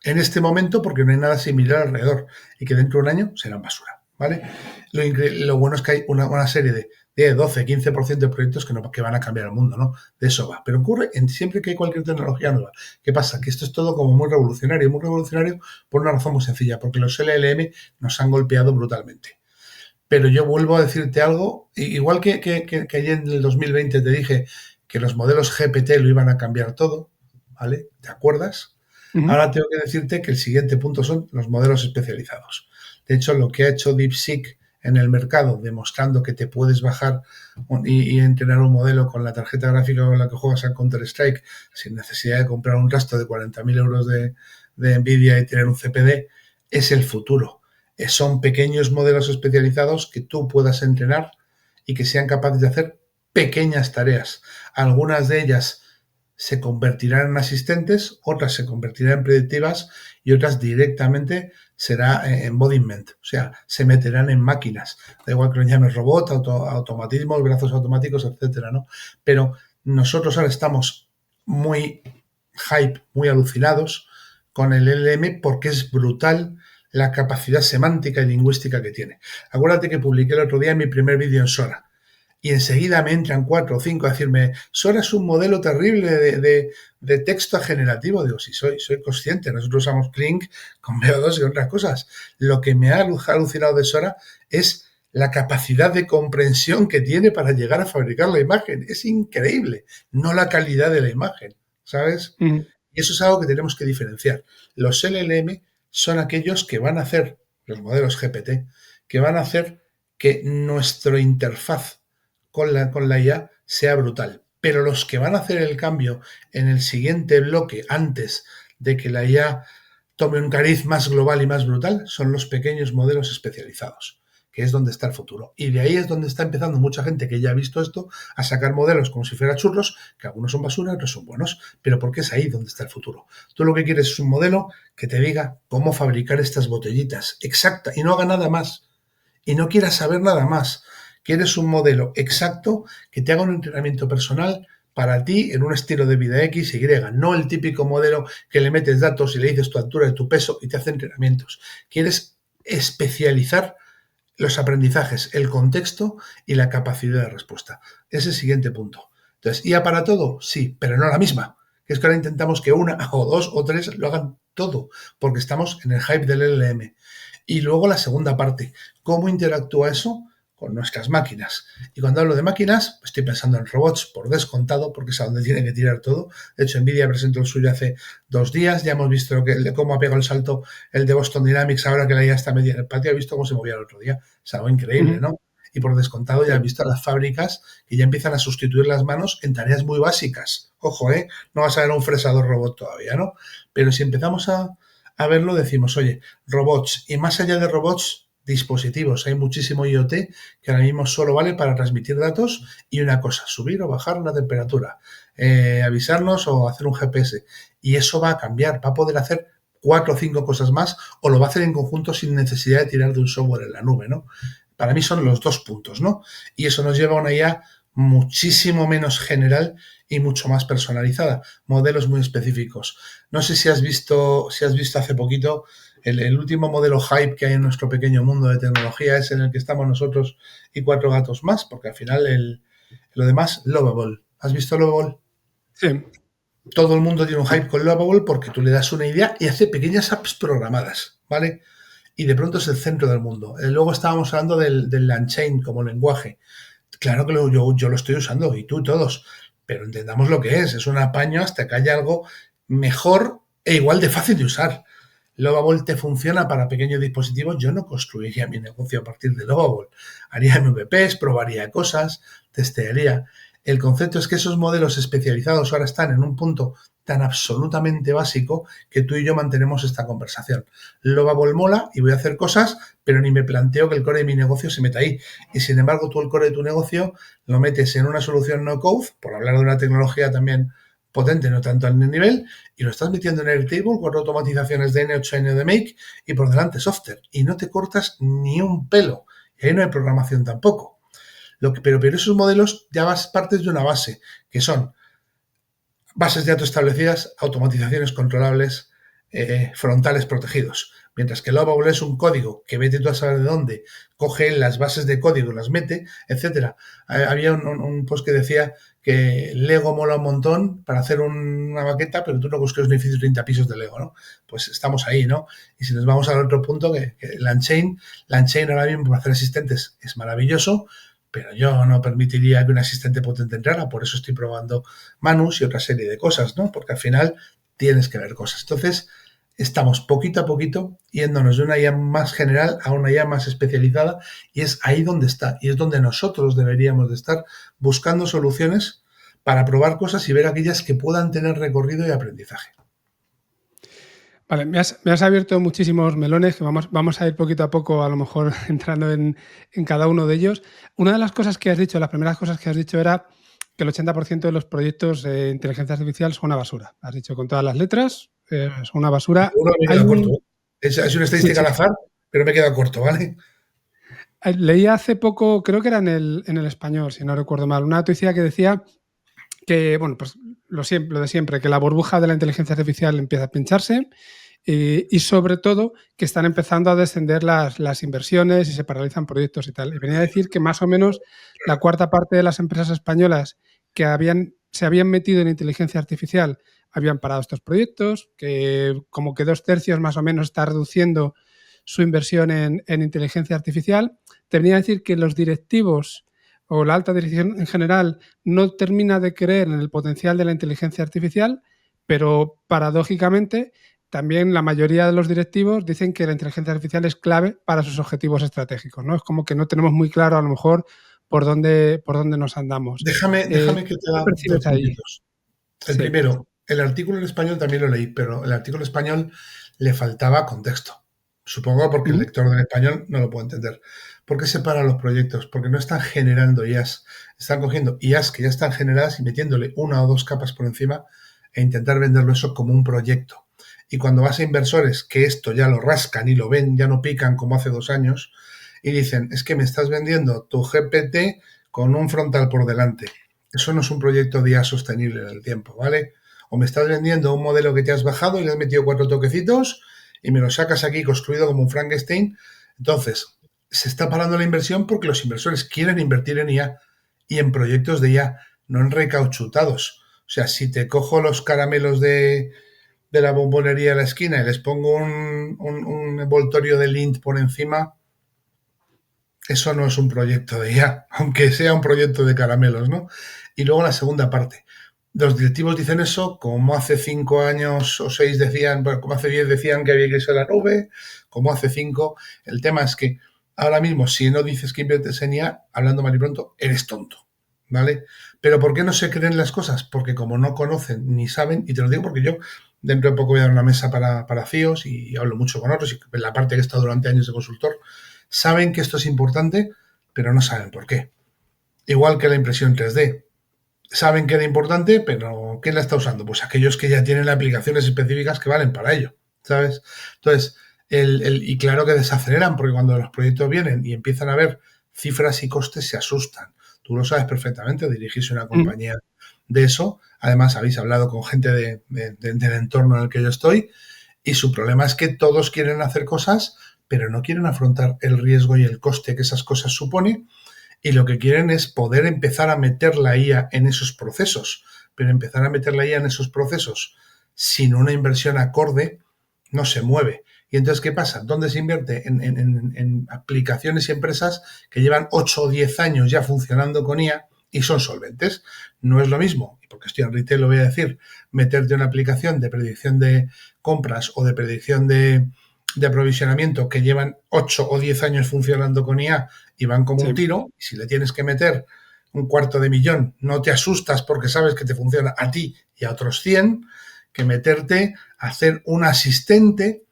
en este momento, porque no hay nada similar alrededor y que dentro de un año serán basura, ¿vale? Lo bueno es que hay una serie de 10, 12, 15% de proyectos que van a cambiar el mundo, ¿no? De eso va. Pero ocurre siempre que hay cualquier tecnología nueva. ¿Qué pasa? Que esto es todo como muy revolucionario por una razón muy sencilla, porque los LLM nos han golpeado brutalmente. Pero yo vuelvo a decirte algo, igual que ayer en el 2020 te dije que los modelos GPT lo iban a cambiar todo, ¿vale? ¿Te acuerdas? Uh-huh. Ahora tengo que decirte que el siguiente punto son los modelos especializados. De hecho, lo que ha hecho DeepSeek en el mercado, demostrando que te puedes bajar y entrenar un modelo con la tarjeta gráfica con la que juegas a Counter-Strike sin necesidad de comprar un rastro de 40.000 euros de Nvidia y tener un CPD, es el futuro. Son pequeños modelos especializados que tú puedas entrenar y que sean capaces de hacer pequeñas tareas. Algunas de ellas se convertirán en asistentes, otras se convertirán en predictivas y otras directamente será embodiment, o sea, se meterán en máquinas, da igual que lo llames robot, automatismos, brazos automáticos, etcétera, ¿no? Pero nosotros ahora estamos muy hype, muy alucinados con el LLM porque es brutal la capacidad semántica y lingüística que tiene. Acuérdate que publiqué el otro día mi primer vídeo en Sora y enseguida me entran 4 o 5 a decirme, Sora es un modelo terrible de texto generativo. Digo, sí, soy consciente, nosotros usamos Kling con VO2 y otras cosas. Lo que me ha alucinado de Sora es la capacidad de comprensión que tiene para llegar a fabricar la imagen. Es increíble, no la calidad de la imagen, ¿sabes? Uh-huh. Y eso es algo que tenemos que diferenciar. Los LLM son aquellos que van a hacer, los modelos GPT, que van a hacer que nuestra interfaz con la IA sea brutal. Pero los que van a hacer el cambio en el siguiente bloque antes de que la IA tome un cariz más global y más brutal son los pequeños modelos especializados, que es donde está el futuro. Y de ahí es donde está empezando mucha gente que ya ha visto esto a sacar modelos como si fuera churros, que algunos son basura, otros son buenos, pero porque es ahí donde está el futuro. Tú lo que quieres es un modelo que te diga cómo fabricar estas botellitas, exacta, y no haga nada más, y no quieras saber nada más. Quieres un modelo exacto que te haga un entrenamiento personal para ti en un estilo de vida X, Y, no el típico modelo que le metes datos y le dices tu altura y tu peso y te hace entrenamientos. Quieres especializar los aprendizajes, el contexto y la capacidad de respuesta. Ese es el siguiente punto. Entonces, ¿IA para todo? Sí, pero no la misma. Que es que ahora intentamos que una o dos o tres lo hagan todo, porque estamos en el hype del LLM. Y luego la segunda parte, ¿cómo interactúa eso con nuestras máquinas? Y cuando hablo de máquinas, estoy pensando en robots por descontado, porque es a donde tiene que tirar todo. De hecho, Nvidia presentó el suyo hace 2 días, ya hemos visto cómo ha pegado el salto el de Boston Dynamics, ahora que la IA está media en el patio, ha visto cómo se movía el otro día. Es algo increíble, Uh-huh. ¿no? Y por descontado ya Sí. has visto a las fábricas que ya empiezan a sustituir las manos en tareas muy básicas. Ojo, no vas a ver un fresador robot todavía, ¿no? Pero si empezamos a verlo, decimos, oye, robots, y más allá de robots, dispositivos. Hay muchísimo IoT que ahora mismo solo vale para transmitir datos y una cosa, subir o bajar la temperatura, avisarnos o hacer un GPS. Y eso va a cambiar, va a poder hacer 4 o 5 cosas más o lo va a hacer en conjunto sin necesidad de tirar de un software en la nube, ¿no? Para mí son los dos puntos, ¿no? Y eso nos lleva a una IA muchísimo menos general y mucho más personalizada, modelos muy específicos. No sé si has visto hace poquito el último modelo hype que hay en nuestro pequeño mundo de tecnología, es en el que estamos nosotros y 4 gatos más, porque al final lo demás, lovable. ¿Has visto Lovable? Sí. Todo el mundo tiene un hype con Lovable porque tú le das una idea y hace pequeñas apps programadas, ¿vale? Y de pronto es el centro del mundo. Luego estábamos hablando del Unchained como lenguaje. Claro que yo lo estoy usando, y tú y todos, pero entendamos lo que es. Es un apaño hasta que haya algo mejor e igual de fácil de usar. Lovable te funciona para pequeños dispositivos. Yo no construiría mi negocio a partir de Lovable. Haría MVPs, probaría cosas, testearía. El concepto es que esos modelos especializados ahora están en un punto tan absolutamente básico que tú y yo mantenemos esta conversación. Lovable mola y voy a hacer cosas, pero ni me planteo que el core de mi negocio se meta ahí. Y sin embargo, tú el core de tu negocio lo metes en una solución no code, por hablar de una tecnología también potente, no tanto en el nivel, y lo estás metiendo en Airtable con automatizaciones de N8 N de Make y por delante software. Y no te cortas ni un pelo. Y ahí no hay programación tampoco. Pero esos modelos ya partes de una base, que son bases de datos establecidas, automatizaciones controlables, frontales protegidos. Mientras que Lovable es un código que vete tú a saber de dónde, coge las bases de código, las mete, etcétera. Había un post que decía que Lego mola un montón para hacer una maqueta, pero tú no construyes un edificio de 30 pisos de Lego, ¿no? Pues estamos ahí, ¿no? Y si nos vamos al otro punto, que la Unchained ahora mismo para hacer asistentes es maravilloso, pero yo no permitiría que un asistente potente entrara, por eso estoy probando Manus y otra serie de cosas, ¿no? Porque al final tienes que ver cosas. Entonces, estamos poquito a poquito yéndonos de una IA más general a una IA más especializada y es ahí donde está y es donde nosotros deberíamos de estar buscando soluciones para probar cosas y ver aquellas que puedan tener recorrido y aprendizaje. Vale, me has abierto muchísimos melones que vamos a ir poquito a poco, a lo mejor entrando en cada uno de ellos. Una de las cosas que has dicho, las primeras cosas que has dicho era que el 80% de los proyectos de inteligencia artificial son una basura. Has dicho con todas las letras, son una basura. Uno me Hay queda corto. un... Es una Sí, estadística sí. al azar, pero me queda corto, ¿vale? Leí hace poco, creo que era en el Español, si no recuerdo mal, una noticia que decía que, bueno, pues lo de siempre, que la burbuja de la inteligencia artificial empieza a pincharse y sobre todo que están empezando a descender las inversiones y se paralizan proyectos y tal. Y venía a decir que más o menos la cuarta parte de las empresas españolas que se habían metido en inteligencia artificial habían parado estos proyectos, que como que 2/3 más o menos está reduciendo su inversión en inteligencia artificial. Te venía a decir que los directivos o la alta dirección en general no termina de creer en el potencial de la inteligencia artificial, pero paradójicamente también la mayoría de los directivos dicen que la inteligencia artificial es clave para sus objetivos estratégicos, ¿no? Es como que no tenemos muy claro a lo mejor por dónde nos andamos. Déjame que te ¿Qué haga dos percibes ahí? puntitos. El Sí. primero, el artículo en español también lo leí, pero el artículo en español le faltaba contexto. Supongo porque el Uh-huh. lector del español no lo puede entender. ¿Por qué separan los proyectos? Porque no están generando IAs. Están cogiendo IAs que ya están generadas y metiéndole una o dos capas por encima e intentar venderlo eso como un proyecto. Y cuando vas a inversores que esto ya lo rascan y lo ven, ya no pican como hace 2 años, y dicen, es que me estás vendiendo tu GPT con un frontal por delante. Eso no es un proyecto de IA sostenible en el tiempo, ¿vale? O me estás vendiendo un modelo que te has bajado y le has metido 4 toquecitos y me lo sacas aquí construido como un Frankenstein. Entonces, se está parando la inversión porque los inversores quieren invertir en IA y en proyectos de IA, no en recauchutados. O sea, si te cojo los caramelos de la bombonería de la esquina y les pongo un envoltorio de lint por encima, eso no es un proyecto de IA, aunque sea un proyecto de caramelos, ¿no? Y luego la segunda parte. Los directivos dicen eso, como hace 5 años o 6 decían, bueno, como hace 10 decían que había que irse a la nube, como hace 5. El tema es que ahora mismo, si no dices que inviertes en IA, hablando mal y pronto, eres tonto, ¿vale? Pero ¿por qué no se creen las cosas? Porque como no conocen ni saben, y te lo digo porque yo dentro de poco voy a dar una mesa para CIOs y hablo mucho con otros, y en la parte que he estado durante años de consultor, saben que esto es importante, pero no saben por qué. Igual que la impresión 3D. Saben que era importante, pero ¿quién la está usando? Pues aquellos que ya tienen aplicaciones específicas que valen para ello, ¿sabes? Entonces, y claro que desaceleran, porque cuando los proyectos vienen y empiezan a ver cifras y costes, se asustan. Tú lo sabes perfectamente, dirigirse una Uh-huh. compañía de eso. Además, habéis hablado con gente del entorno en el que yo estoy, y su problema es que todos quieren hacer cosas, pero no quieren afrontar el riesgo y el coste que esas cosas supone, y lo que quieren es poder empezar a meter la IA en esos procesos, pero empezar a meter la IA en esos procesos sin una inversión acorde no se mueve. Y entonces, ¿qué pasa? ¿Dónde se invierte? En aplicaciones y empresas que llevan 8 o 10 años ya funcionando con IA y son solventes. No es lo mismo, y porque estoy en retail lo voy a decir, meterte una aplicación de predicción de compras o de predicción de aprovisionamiento que llevan 8 o 10 años funcionando con IA y van como Sí. un tiro, y si le tienes que meter 250.000, no te asustas porque sabes que te funciona a ti y a otros 100, que meterte a hacer un asistente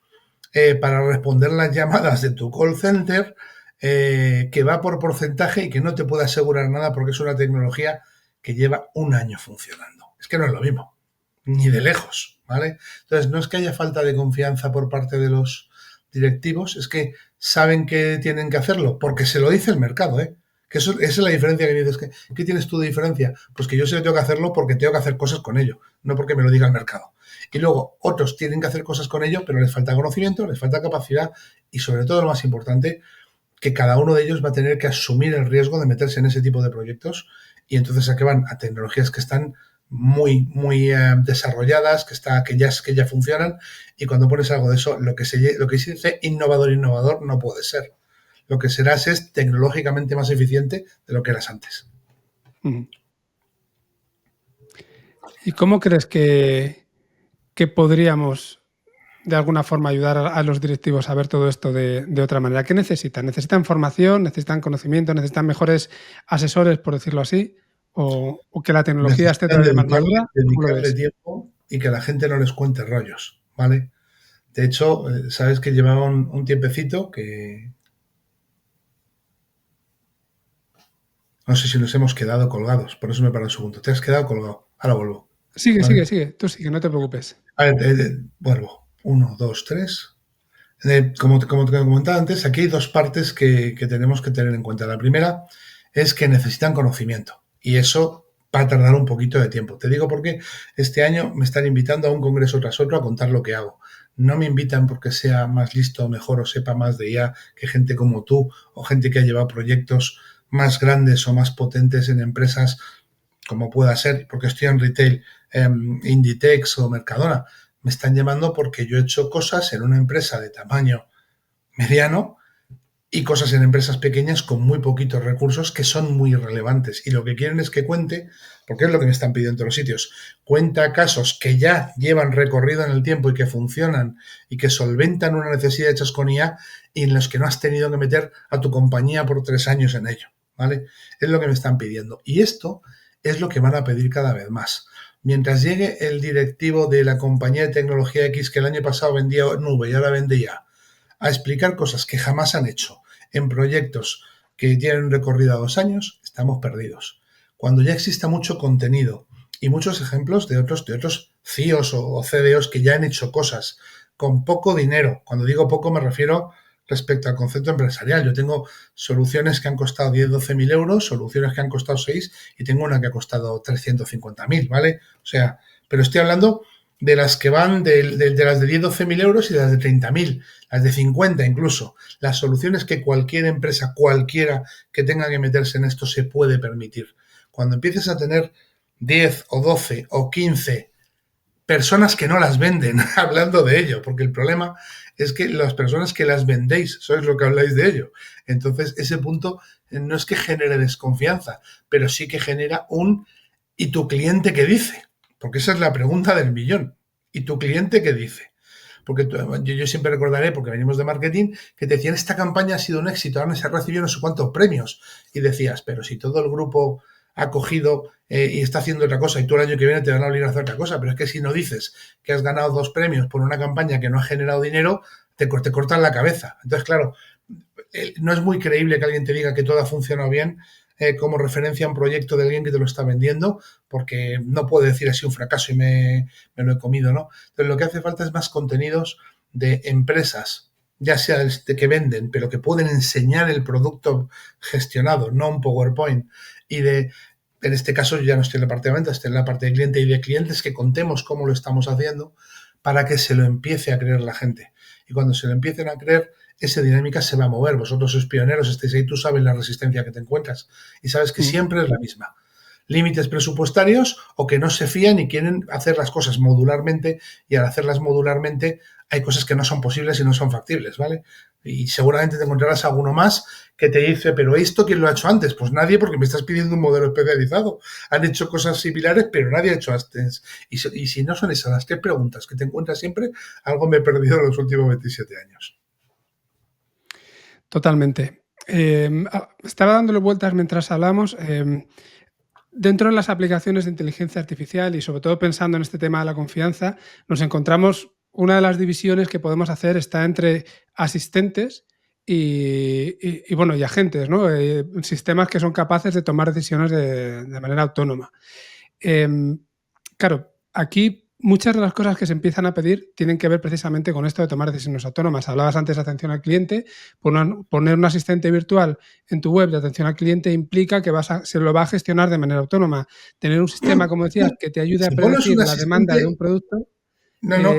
para responder las llamadas de tu call center que va por porcentaje y que no te puede asegurar nada porque es una tecnología que lleva un año funcionando. Es que no es lo mismo, ni de lejos, ¿vale? Entonces, no es que haya falta de confianza por parte de los directivos, es que saben que tienen que hacerlo porque se lo dice el mercado, ¿eh? Que esa es la diferencia que dices. ¿Qué tienes tú de diferencia? Pues que yo sé que tengo que hacerlo porque tengo que hacer cosas con ello, no porque me lo diga el mercado. Y luego otros tienen que hacer cosas con ello, pero les falta conocimiento, les falta capacidad y sobre todo lo más importante, que cada uno de ellos va a tener que asumir el riesgo de meterse en ese tipo de proyectos y entonces a qué van a tecnologías que están muy desarrolladas, que ya funcionan y cuando pones algo de eso, lo que se dice innovador no puede ser. Lo que serás es tecnológicamente más eficiente de lo que eras antes. ¿Y cómo crees que podríamos de alguna forma ayudar a los directivos a ver todo esto de otra manera? ¿Qué necesitan? ¿Necesitan formación? ¿Necesitan conocimiento? ¿Necesitan mejores asesores, por decirlo así? ¿O que la tecnología esté Necesitan todavía más madura? ¿Cómo lo dedicarle ves? tiempo y que la gente no les cuente rollos, ¿vale? De hecho, sabes que llevaba un tiempecito que... No sé si nos hemos quedado colgados, por eso me paro un segundo. Te has quedado colgado, ahora vuelvo. ¿Vale? Sigue, tú sigue, no te preocupes. A ver, vuelvo. 1, 2, 3. Como te comentaba antes, aquí hay dos partes que tenemos que tener en cuenta. La primera es que necesitan conocimiento y eso va a tardar un poquito de tiempo. Te digo porque este año me están invitando a un congreso tras otro a contar lo que hago. No me invitan porque sea más listo o mejor o sepa más de IA que gente como tú o gente que ha llevado proyectos más grandes o más potentes en empresas como pueda ser, porque estoy en retail, Inditex o Mercadona. Me están llamando porque yo he hecho cosas en una empresa de tamaño mediano y cosas en empresas pequeñas con muy poquitos recursos que son muy relevantes. Y lo que quieren es que cuente, porque es lo que me están pidiendo en todos los sitios, cuenta casos que ya llevan recorrido en el tiempo y que funcionan y que solventan una necesidad hechas con IA y en los que no has tenido que meter a tu compañía por 3 años en ello, ¿vale? Es lo que me están pidiendo. Y esto es lo que van a pedir cada vez más. Mientras llegue el directivo de la compañía de tecnología X que el año pasado vendía nube y ahora vende IA, a explicar cosas que jamás han hecho en proyectos que tienen recorrido a 2 años, estamos perdidos. Cuando ya exista mucho contenido y muchos ejemplos de otros CIOs o CDOs que ya han hecho cosas con poco dinero. Cuando digo poco me refiero respecto al concepto empresarial. Yo tengo soluciones que han costado 10, 12.000 euros, soluciones que han costado 6 y tengo una que ha costado 350.000, ¿vale? O sea, pero estoy hablando de las que van de las de 10, 12.000 euros y de las de 30.000, las de 50 incluso. Las soluciones que cualquier empresa, cualquiera que tenga que meterse en esto se puede permitir. Cuando empieces a tener 10 o 12 o 15 personas que no las venden hablando de ello, porque el problema es que las personas que las vendéis sois lo que habláis de ello. Entonces, ese punto no es que genere desconfianza, pero sí que genera un ¿y tu cliente qué dice? Porque esa es la pregunta del millón. ¿Y tu cliente qué dice? Porque yo siempre recordaré, porque venimos de marketing, que te decían, esta campaña ha sido un éxito, ahora se ha recibido no sé cuántos premios. Y decías, pero si todo el grupo ha cogido y está haciendo otra cosa y tú el año que viene te van a obligar a hacer otra cosa, pero es que si no dices que has ganado 2 premios por una campaña que no ha generado dinero, te cortan la cabeza. Entonces, claro, no es muy creíble que alguien te diga que todo ha funcionado bien como referencia a un proyecto de alguien que te lo está vendiendo, porque no puedo decir así un fracaso y me lo he comido, ¿no? Entonces, lo que hace falta es más contenidos de empresas, ya sea de que venden, pero que pueden enseñar el producto gestionado, no un PowerPoint, y en este caso yo ya no estoy en la parte de venta, estoy en la parte de cliente y de clientes que contemos cómo lo estamos haciendo para que se lo empiece a creer la gente. Y cuando se lo empiecen a creer, esa dinámica se va a mover. Vosotros sois pioneros, estáis ahí, tú sabes la resistencia que te encuentras y sabes que siempre es la misma. Límites presupuestarios o que no se fían y quieren hacer las cosas modularmente, y al hacerlas modularmente hay cosas que no son posibles y no son factibles, ¿vale? Y seguramente te encontrarás alguno más que te dice, pero ¿esto quién lo ha hecho antes? Pues nadie, porque me estás pidiendo un modelo especializado. Han hecho cosas similares, pero nadie ha hecho antes. Y si no son esas las 3 preguntas que te encuentras siempre, algo me he perdido en los últimos 27 años. Totalmente. Estaba dándole vueltas mientras hablamos. Dentro de las aplicaciones de inteligencia artificial y sobre todo pensando en este tema de la confianza, nos encontramos una de las divisiones que podemos hacer está entre asistentes y agentes, ¿no? Sistemas que son capaces de tomar decisiones de manera autónoma. Claro, aquí muchas de las cosas que se empiezan a pedir tienen que ver precisamente con esto de tomar decisiones autónomas. Hablabas antes de atención al cliente. Poner un asistente virtual en tu web de atención al cliente implica que se lo va a gestionar de manera autónoma. Tener un sistema, como decías, que te ayude a Si pones predecir un la demanda de un asistente, producto. no.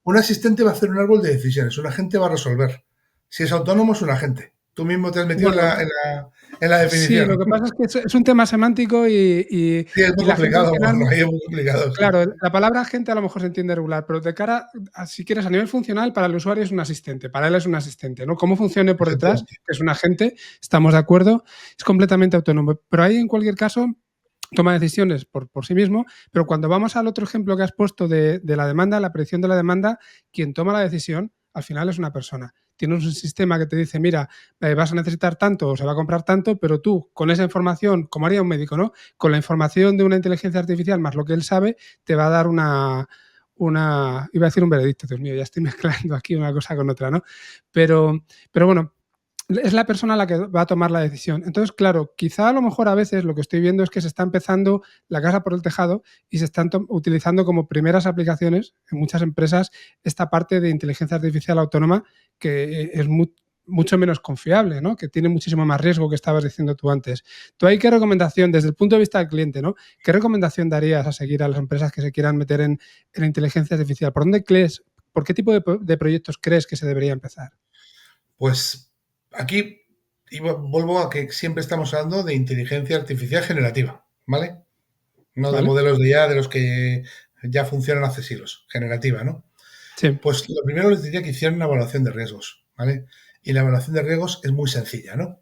Un asistente va a hacer un árbol de decisiones, un agente va a resolver. Si es autónomo, es un agente. Tú mismo te has metido Bueno, en la sí, lo definición. que pasa es que es un tema semántico Sí, es y muy la gente al complicado, final. Borja, es muy complicado, sí. Claro, la palabra agente a lo mejor se entiende regular, pero de cara a, si quieres, a nivel funcional, para el usuario es un asistente, para él es un asistente, ¿no? Cómo funcione por detrás, Efectivamente. que es un agente, estamos de acuerdo, es completamente autónomo. Pero ahí, en cualquier caso, toma decisiones por sí mismo, pero cuando vamos al otro ejemplo que has puesto de la demanda, la predicción de la demanda, quien toma la decisión al final es una persona. Tienes un sistema que te dice, mira, vas a necesitar tanto o se va a comprar tanto, pero tú con esa información, como haría un médico, ¿no? Con la información de una inteligencia artificial más lo que él sabe, te va a dar iba a decir un veredicto, Dios mío, ya estoy mezclando aquí una cosa con otra, ¿no? Pero bueno, es la persona la que va a tomar la decisión. Entonces, claro, quizá a lo mejor a veces lo que estoy viendo es que se está empezando la casa por el tejado y se están utilizando como primeras aplicaciones en muchas empresas esta parte de inteligencia artificial autónoma que es mucho menos confiable, ¿no? Que tiene muchísimo más riesgo que estabas diciendo tú antes. ¿Tú ahí qué recomendación, desde el punto de vista del cliente, ¿no? ¿Qué recomendación darías a seguir a las empresas que se quieran meter en inteligencia artificial? ¿Por dónde crees, por qué tipo de proyectos crees que se debería empezar? Pues aquí vuelvo a que siempre estamos hablando de inteligencia artificial generativa, ¿vale? No de ¿Vale? modelos de IA de los que ya funcionan hace siglos, generativa, ¿no? Sí. Pues lo primero les diría que hicieran una evaluación de riesgos, ¿vale? Y la evaluación de riesgos es muy sencilla, ¿no?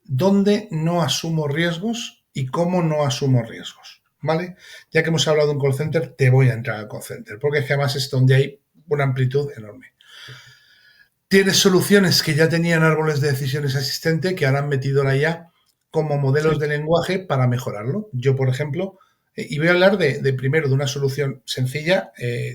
¿Dónde no asumo riesgos y cómo no asumo riesgos? ¿Vale? Ya que hemos hablado de un call center, te voy a entrar al call center, porque es que además es donde hay una amplitud enorme. Tienes soluciones que ya tenían árboles de decisiones asistente que ahora han metido la IA como modelos Sí. de lenguaje para mejorarlo. Yo, por ejemplo, y voy a hablar primero de una solución sencilla,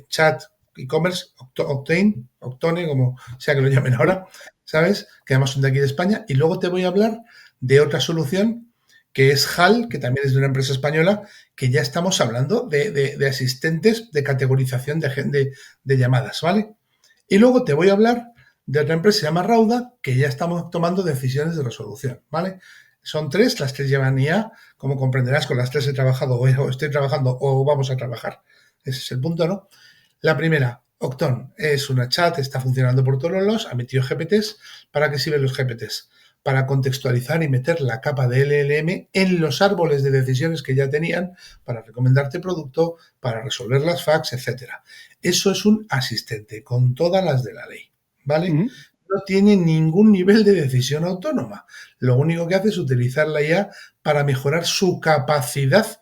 chat e-commerce, Octone, como sea que lo llamen ahora, ¿sabes? Que además son de aquí de España. Y luego te voy a hablar de otra solución que es HAL, que también es de una empresa española, que ya estamos hablando de asistentes de categorización de llamadas, ¿vale? Y luego te voy a hablar de otra empresa que se llama Rauda, que ya estamos tomando decisiones de resolución, ¿vale? Son 3, las 3 llevan IA, como comprenderás, con las 3 he trabajado o estoy trabajando o vamos a trabajar. Ese es el punto, ¿no? La primera, Octon, es una chat, está funcionando por todos lados, ha metido GPTs. ¿Para qué sirven los GPTs? Para contextualizar y meter la capa de LLM en los árboles de decisiones que ya tenían para recomendarte producto, para resolver las fax, etcétera. Eso es un asistente con todas las de la ley, ¿vale? Uh-huh. No tiene ningún nivel de decisión autónoma. Lo único que hace es utilizar la IA para mejorar su capacidad,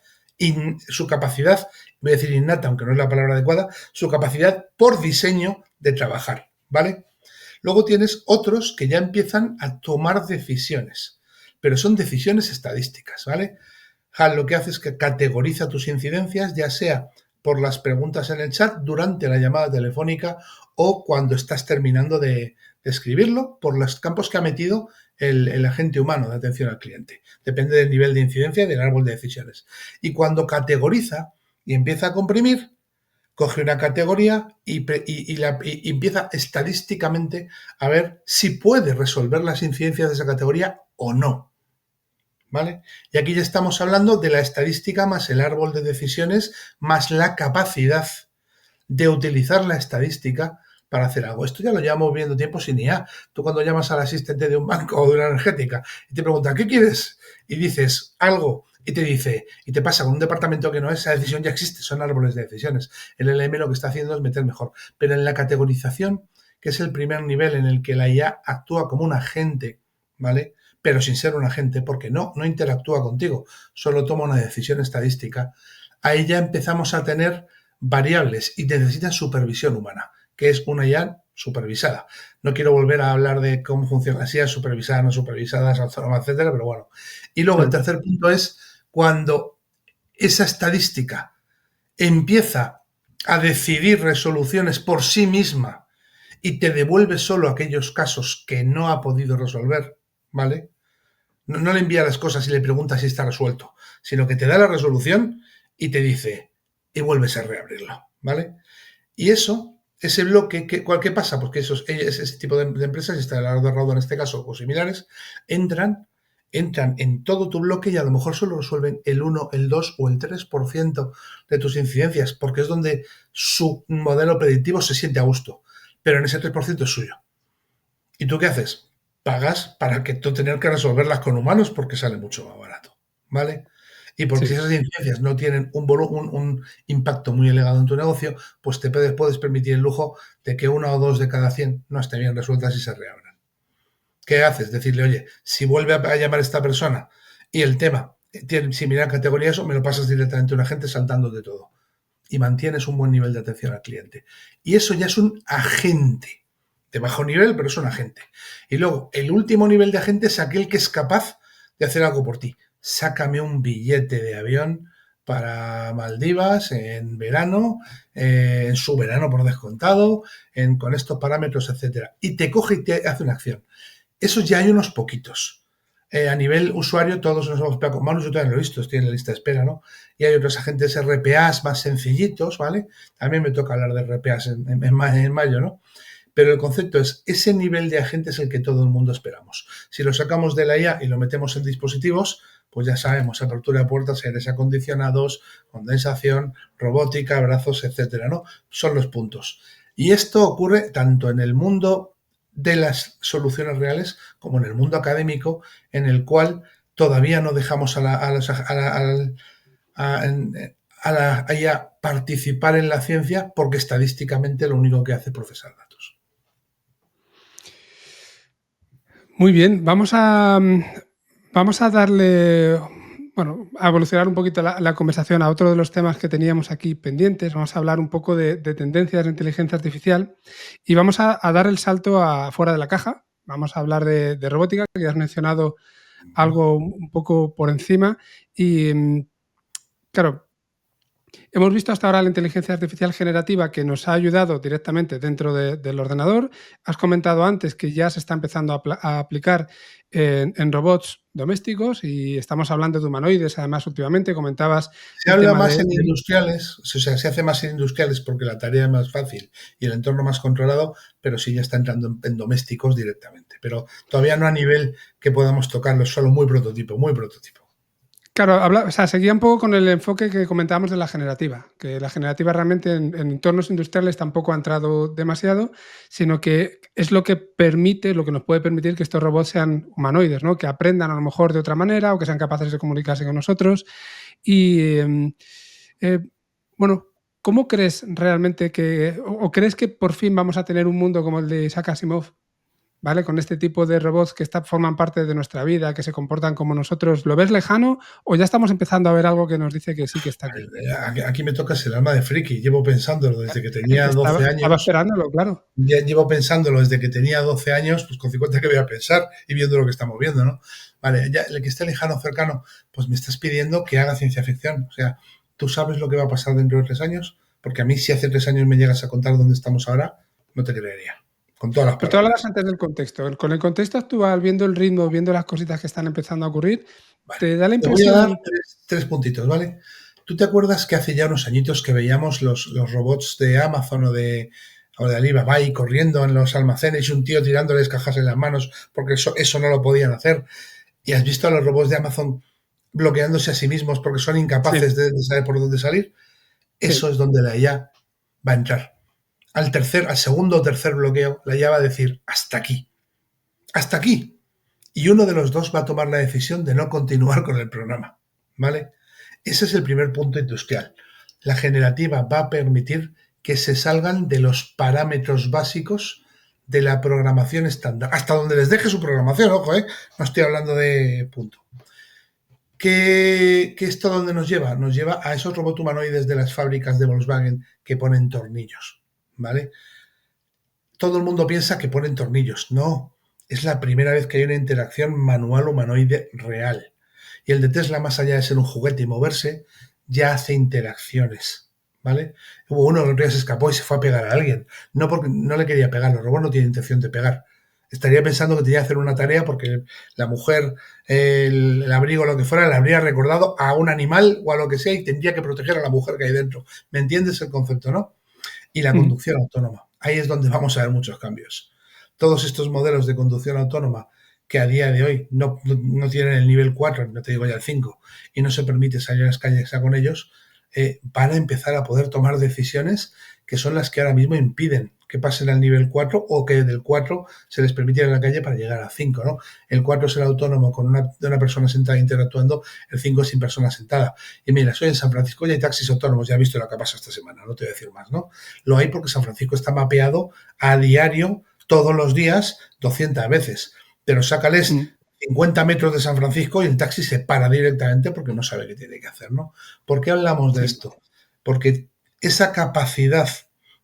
voy a decir innata, aunque no es la palabra adecuada, su capacidad por diseño de trabajar, ¿vale? Luego tienes otros que ya empiezan a tomar decisiones, pero son decisiones estadísticas, ¿vale? HAL lo que hace es que categoriza tus incidencias, ya sea por las preguntas en el chat, durante la llamada telefónica o cuando estás terminando de escribirlo, por los campos que ha metido el agente humano de atención al cliente. Depende del nivel de incidencia del árbol de decisiones. Y cuando categoriza y empieza a comprimir, coge una categoría y empieza estadísticamente a ver si puede resolver las incidencias de esa categoría o no. ¿Vale? Y aquí ya estamos hablando de la estadística más el árbol de decisiones, más la capacidad de utilizar la estadística para hacer algo. Esto ya lo llevamos viendo tiempo sin IA. Tú cuando llamas al asistente de un banco o de una energética y te preguntan, ¿qué quieres? Y dices algo y te dice, y te pasa con un departamento que no es, esa decisión ya existe, son árboles de decisiones. El LM lo que está haciendo es meter mejor. Pero en la categorización, que es el primer nivel en el que la IA actúa como un agente, ¿vale? Pero sin ser un agente, porque no interactúa contigo, solo toma una decisión estadística. Ahí ya empezamos a tener variables y necesitan supervisión humana, que es una IA supervisada. No quiero volver a hablar de cómo funciona las IA supervisadas, no supervisadas, autónomas, etcétera, pero bueno. Y luego el tercer punto es cuando esa estadística empieza a decidir resoluciones por sí misma y te devuelve solo aquellos casos que no ha podido resolver, ¿vale? No le envía las cosas y le pregunta si está resuelto, sino que te da la resolución y te dice, y vuelves a reabrirlo, ¿vale? Y eso, ese bloque, ¿qué pasa? Porque ese tipo de empresas, instalador de Raudo en este caso, o similares, entran en todo tu bloque y a lo mejor solo resuelven el 1, el 2 o el 3% de tus incidencias, porque es donde su modelo predictivo se siente a gusto. Pero en ese 3% es suyo. ¿Y tú qué haces? Pagas para que tú tener que resolverlas con humanos porque sale mucho más barato, ¿vale? Y porque si esas incidencias no tienen un impacto muy elevado en tu negocio, pues te puedes permitir el lujo de que una o dos de cada 100 no estén bien resueltas y se reabran. ¿Qué haces? Decirle, oye, si vuelve a llamar esta persona y el tema tiene similar categoría, eso me lo pasas directamente a un agente saltando de todo. Y mantienes un buen nivel de atención al cliente. Y eso ya es un agente de bajo nivel, pero es un agente. Y luego, el último nivel de agente es aquel que es capaz de hacer algo por ti. Sácame un billete de avión para Maldivas en verano, en su verano por descontado, con estos parámetros, etcétera. Y te coge y te hace una acción. Esos ya hay unos poquitos. A nivel usuario, todos nos hemos pegado con manos, yo todavía no lo he visto, estoy en la lista de espera, ¿no? Y hay otros agentes RPAs más sencillitos, ¿vale? También me toca hablar de RPAs en mayo, ¿no? Pero el concepto es, ese nivel de agente es el que todo el mundo esperamos. Si lo sacamos de la IA y lo metemos en dispositivos, pues ya sabemos, apertura de puertas, aires acondicionados, condensación, robótica, brazos, etcétera, ¿no? Son los puntos. Y esto ocurre tanto en el mundo de las soluciones reales como en el mundo académico, en el cual todavía no dejamos a la IA participar en la ciencia porque estadísticamente lo único que hace es procesar datos. Muy bien, vamos a darle, bueno, a evolucionar un poquito la conversación a otro de los temas que teníamos aquí pendientes. Vamos a hablar un poco de tendencias de inteligencia artificial y vamos a dar el salto a fuera de la caja. Vamos a hablar de robótica, que ya has mencionado algo un poco por encima. Y claro, hemos visto hasta ahora la inteligencia artificial generativa que nos ha ayudado directamente dentro del ordenador. Has comentado antes que ya se está empezando a aplicar en robots domésticos y estamos hablando de humanoides. Además, últimamente comentabas Se el habla tema más en industriales, o sea, se hace más en industriales porque la tarea es más fácil y el entorno más controlado, pero sí ya está entrando en domésticos directamente. Pero todavía no a nivel que podamos tocarlo, solo muy prototipo, muy prototipo. Claro, seguía un poco con el enfoque que comentábamos de la generativa, que la generativa realmente en entornos industriales tampoco ha entrado demasiado, sino que es lo que permite, lo que nos puede permitir que estos robots sean humanoides, ¿no? Que aprendan a lo mejor de otra manera o que sean capaces de comunicarse con nosotros. Y bueno, ¿cómo crees realmente o crees que por fin vamos a tener un mundo como el de Isaac Asimov? ¿Vale? Con este tipo de robots que forman parte de nuestra vida, que se comportan como nosotros, ¿lo ves lejano o ya estamos empezando a ver algo que nos dice que sí que está aquí? Aquí me tocas el alma de friki, llevo pensándolo desde que tenía 12 Estaba años. esperándolo, claro. Ya llevo pensándolo desde que tenía 12 años, pues con 50 que voy a pensar y viendo lo que estamos viendo, ¿no? Vale, ya el que esté lejano o cercano, pues me estás pidiendo que haga ciencia ficción. O sea, ¿tú sabes lo que va a pasar dentro de 3 años? Porque a mí si hace 3 años me llegas a contar dónde estamos ahora, no te creería. Con todas las Pero tú palabras. hablabas antes del contexto. Con el contexto actual, viendo el ritmo, viendo las cositas que están empezando a ocurrir, Vale, te da la te voy a dar impresión... tres puntitos, ¿vale? ¿Tú te acuerdas que hace ya unos añitos que veíamos los robots de Amazon o de Alibaba ahí corriendo en los almacenes y un tío tirándoles cajas en las manos porque eso no lo podían hacer? ¿Y has visto a los robots de Amazon bloqueándose a sí mismos porque son Sí, incapaces de saber por dónde salir? sí. Eso es donde la IA va a entrar. al segundo o tercer bloqueo, la IA va a decir, hasta aquí, hasta aquí. Y uno de los dos va a tomar la decisión de no continuar con el programa, ¿vale? Ese es el primer punto industrial. La generativa va a permitir que se salgan de los parámetros básicos de la programación estándar, hasta donde les deje su programación, ojo, no estoy hablando de punto. ¿Qué esto dónde nos lleva? Nos lleva a esos robots humanoides de las fábricas de Volkswagen que ponen tornillos, ¿vale? Todo el mundo piensa que ponen tornillos. No, es la primera vez que hay una interacción manual humanoide real. Y el de Tesla, más allá de ser un juguete y moverse, ya hace interacciones, ¿vale? Hubo uno que el día se escapó y se fue a pegar a alguien. No porque no le quería pegar, los robots no tienen intención de pegar. Estaría pensando que tenía que hacer una tarea porque la mujer, el abrigo, lo que fuera, le habría recordado a un animal o a lo que sea y tendría que proteger a la mujer que hay dentro. ¿Me entiendes el concepto, no? Y la conducción autónoma. Ahí es donde vamos a ver muchos cambios. Todos estos modelos de conducción autónoma que a día de hoy no tienen el nivel 4, no te digo ya el 5, y no se permite salir a las calles con ellos, van a empezar a poder tomar decisiones que son las que ahora mismo impiden que pasen al nivel 4 o que del 4 se les permita ir a la calle para llegar al 5, ¿no? El 4 es el autónomo con una persona sentada interactuando, el 5 es sin persona sentada. Y mira, soy en San Francisco y hay taxis autónomos, ya he visto lo que pasa esta semana, no te voy a decir más, ¿no? Lo hay porque San Francisco está mapeado a diario, todos los días, 200 veces. Pero sácales 50 metros de San Francisco y el taxi se para directamente porque no sabe qué tiene que hacer, ¿no? ¿Por qué hablamos de esto? Porque esa capacidad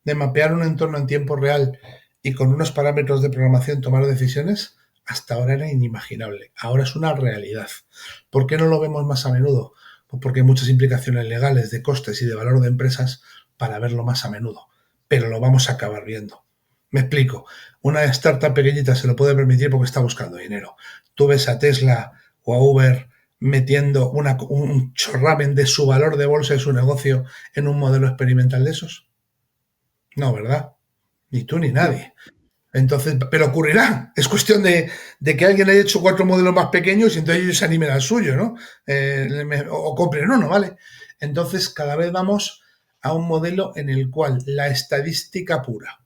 de mapear un entorno en tiempo real y con unos parámetros de programación tomar decisiones, hasta ahora era inimaginable. Ahora es una realidad. ¿Por qué no lo vemos más a menudo? Pues porque hay muchas implicaciones legales de costes y de valor de empresas para verlo más a menudo. Pero lo vamos a acabar viendo. Me explico. Una startup pequeñita se lo puede permitir porque está buscando dinero. Tú ves a Tesla o a Uber metiendo un chorramen de su valor de bolsa y su negocio en un modelo experimental de esos. No, ¿verdad? Ni tú ni nadie. Entonces, pero ocurrirá. Es cuestión de que alguien haya hecho 4 modelos más pequeños y entonces ellos se animen al suyo, ¿no? O compren uno, ¿vale? Entonces, cada vez vamos a un modelo en el cual la estadística pura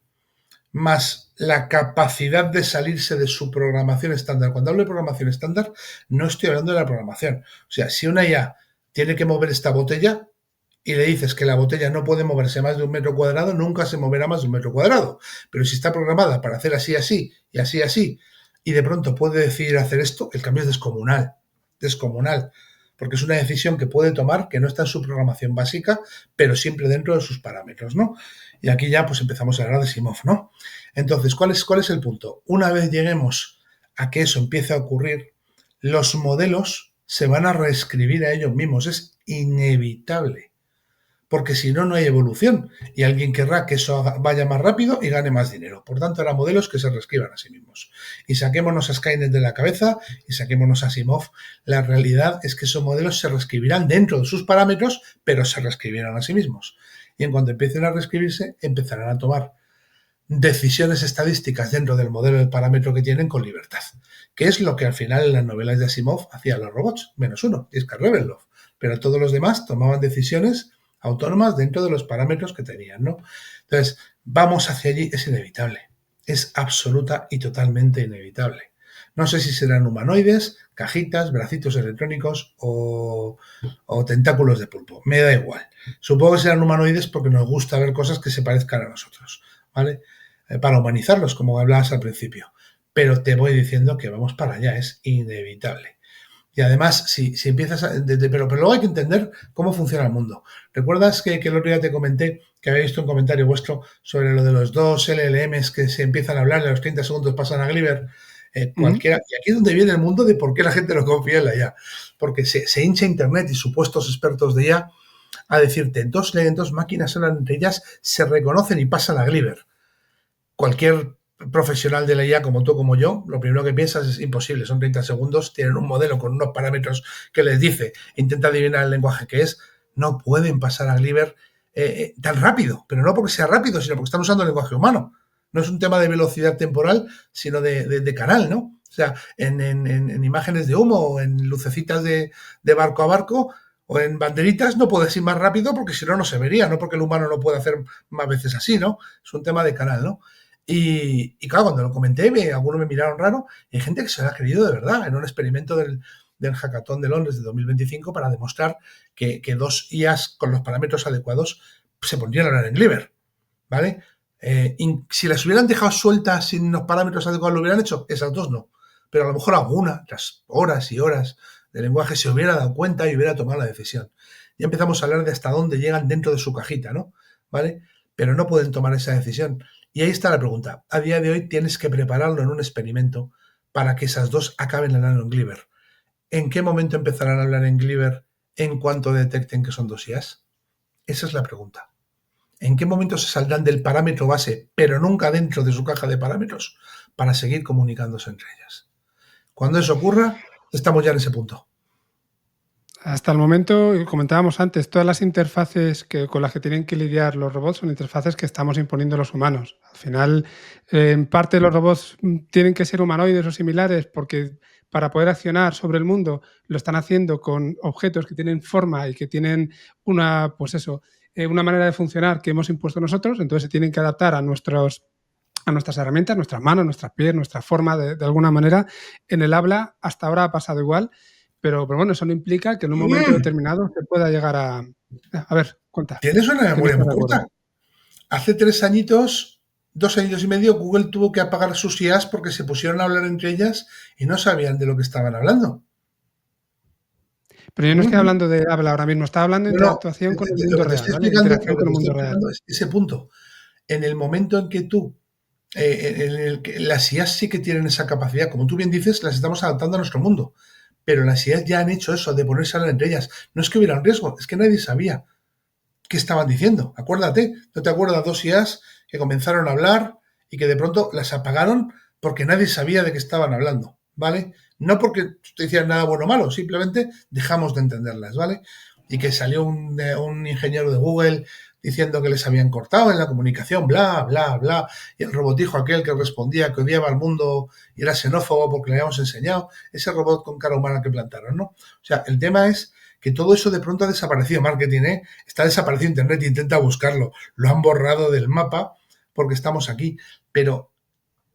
más la capacidad de salirse de su programación estándar. Cuando hablo de programación estándar, no estoy hablando de la programación. O sea, si una IA tiene que mover esta botella y le dices que la botella no puede moverse más de 1 metro cuadrado, nunca se moverá más de 1 metro cuadrado. Pero si está programada para hacer así, así y así, así, y de pronto puede decidir hacer esto, el cambio es descomunal. Descomunal. Porque es una decisión que puede tomar que no está en su programación básica, pero siempre dentro de sus parámetros, ¿no? Y aquí ya pues empezamos a hablar de Asimov, ¿no? Entonces, ¿cuál es el punto? Una vez lleguemos a que eso empiece a ocurrir, los modelos se van a reescribir a ellos mismos. Es inevitable. Porque si no, no hay evolución. Y alguien querrá que eso vaya más rápido y gane más dinero. Por tanto, habrá modelos que se reescriban a sí mismos. Y saquémonos a Skynet de la cabeza y saquémonos a Asimov. La realidad es que esos modelos se reescribirán dentro de sus parámetros, pero se reescribirán a sí mismos. Y en cuanto empiecen a reescribirse, empezarán a tomar decisiones estadísticas dentro del modelo del parámetro que tienen con libertad. Que es lo que al final en las novelas de Asimov hacían los robots, menos uno, Iskar Levenlov. Pero todos los demás tomaban decisiones autónomas dentro de los parámetros que tenían, ¿no? Entonces, vamos hacia allí, es inevitable. Es absoluta y totalmente inevitable. No sé si serán humanoides, cajitas, bracitos electrónicos o tentáculos de pulpo. Me da igual. Supongo que serán humanoides porque nos gusta ver cosas que se parezcan a nosotros, ¿vale? Para humanizarlos, como hablabas al principio. Pero te voy diciendo que vamos para allá, es inevitable. Y además, si empiezas pero luego hay que entender cómo funciona el mundo. ¿Recuerdas que el otro día te comenté que había visto un comentario vuestro sobre lo de los 2 LLMs que se empiezan a hablar y a los 30 segundos pasan a Gliber? Cualquiera. Y aquí es donde viene el mundo de por qué la gente no confía en la IA. Porque se hincha Internet y supuestos expertos de IA a decirte, dos máquinas hablan entre ellas, se reconocen y pasan a Gliber. Cualquier profesional de la IA como tú, como yo, lo primero que piensas es imposible, son 30 segundos, tienen un modelo con unos parámetros que les dice, intenta adivinar el lenguaje que es, no pueden pasar a Gliber tan rápido, pero no porque sea rápido, sino porque están usando el lenguaje humano. No es un tema de velocidad temporal, sino de canal, ¿no? O sea, en imágenes de humo o en lucecitas de barco a barco, O en banderitas no puedes ir más rápido porque si no, no se vería, no porque el humano no puede hacer más veces así, ¿no? Es un tema de canal, ¿no? Y claro, cuando lo comenté, algunos me miraron raro, y hay gente que se lo ha creído de verdad en un experimento del Hackathon de Londres de 2025 para demostrar que dos IAs con los parámetros adecuados se pondrían a hablar en Gliber, ¿vale? Si las hubieran dejado sueltas sin los parámetros adecuados, lo hubieran hecho, esas dos no. Pero a lo mejor alguna, tras horas y horas de lenguaje, se hubiera dado cuenta y hubiera tomado la decisión. Ya empezamos a hablar de hasta dónde llegan dentro de su cajita, ¿no? ¿Vale? Pero no pueden tomar esa decisión. Y ahí está la pregunta. A día de hoy tienes que prepararlo en un experimento para que esas dos acaben hablando en Gliber. ¿En qué momento empezarán a hablar en Gliber en cuanto detecten que son dos IAs? Esa es la pregunta. ¿En qué momento se saldrán del parámetro base, pero nunca dentro de su caja de parámetros, para seguir comunicándose entre ellas? Cuando eso ocurra, estamos ya en ese punto. Hasta el momento, comentábamos antes, todas las interfaces con las que tienen que lidiar los robots son interfaces que estamos imponiendo los humanos. Al final, en parte los robots tienen que ser humanoides o similares porque para poder accionar sobre el mundo lo están haciendo con objetos que tienen forma y que tienen una, pues eso, una manera de funcionar que hemos impuesto nosotros, entonces se tienen que adaptar a nuestras herramientas, nuestras manos, nuestras pies, nuestra forma de alguna manera. En el habla hasta ahora ha pasado igual. Pero bueno, eso no implica que en un momento determinado se pueda llegar a... A ver, cuenta. Tienes una Que no memoria estás muy de acuerdo. corta. Hace 3 añitos, 2 años y medio, Google tuvo que apagar sus IAs porque se pusieron a hablar entre ellas y no sabían de lo que estaban hablando. Pero yo no estoy hablando de habla ahora mismo, estaba hablando de No, no, interactuación con el lo mundo que te real, estoy ¿vale? explicando, Interacción con el mundo real. es ese punto. En el momento en que tú, en el que las IAs sí que tienen esa capacidad, como tú bien dices, las estamos adaptando a nuestro mundo. Pero las IAs ya han hecho eso, de ponerse a hablar entre ellas. No es que hubiera un riesgo, es que nadie sabía qué estaban diciendo. Acuérdate, ¿no te acuerdas dos IAs que comenzaron a hablar y que de pronto las apagaron porque nadie sabía de qué estaban hablando, ¿vale? No porque te decían nada bueno o malo, simplemente dejamos de entenderlas, ¿vale? Y que salió un ingeniero de Google diciendo que les habían cortado en la comunicación, bla, bla, bla, y el robotijo aquel que respondía que odiaba al mundo y era xenófobo porque le habíamos enseñado, ese robot con cara humana que plantaron, ¿no? O sea, el tema es que todo eso de pronto ha desaparecido. Marketing, ¿eh? Está desaparecido Internet, intenta buscarlo. Lo han borrado del mapa porque estamos aquí. Pero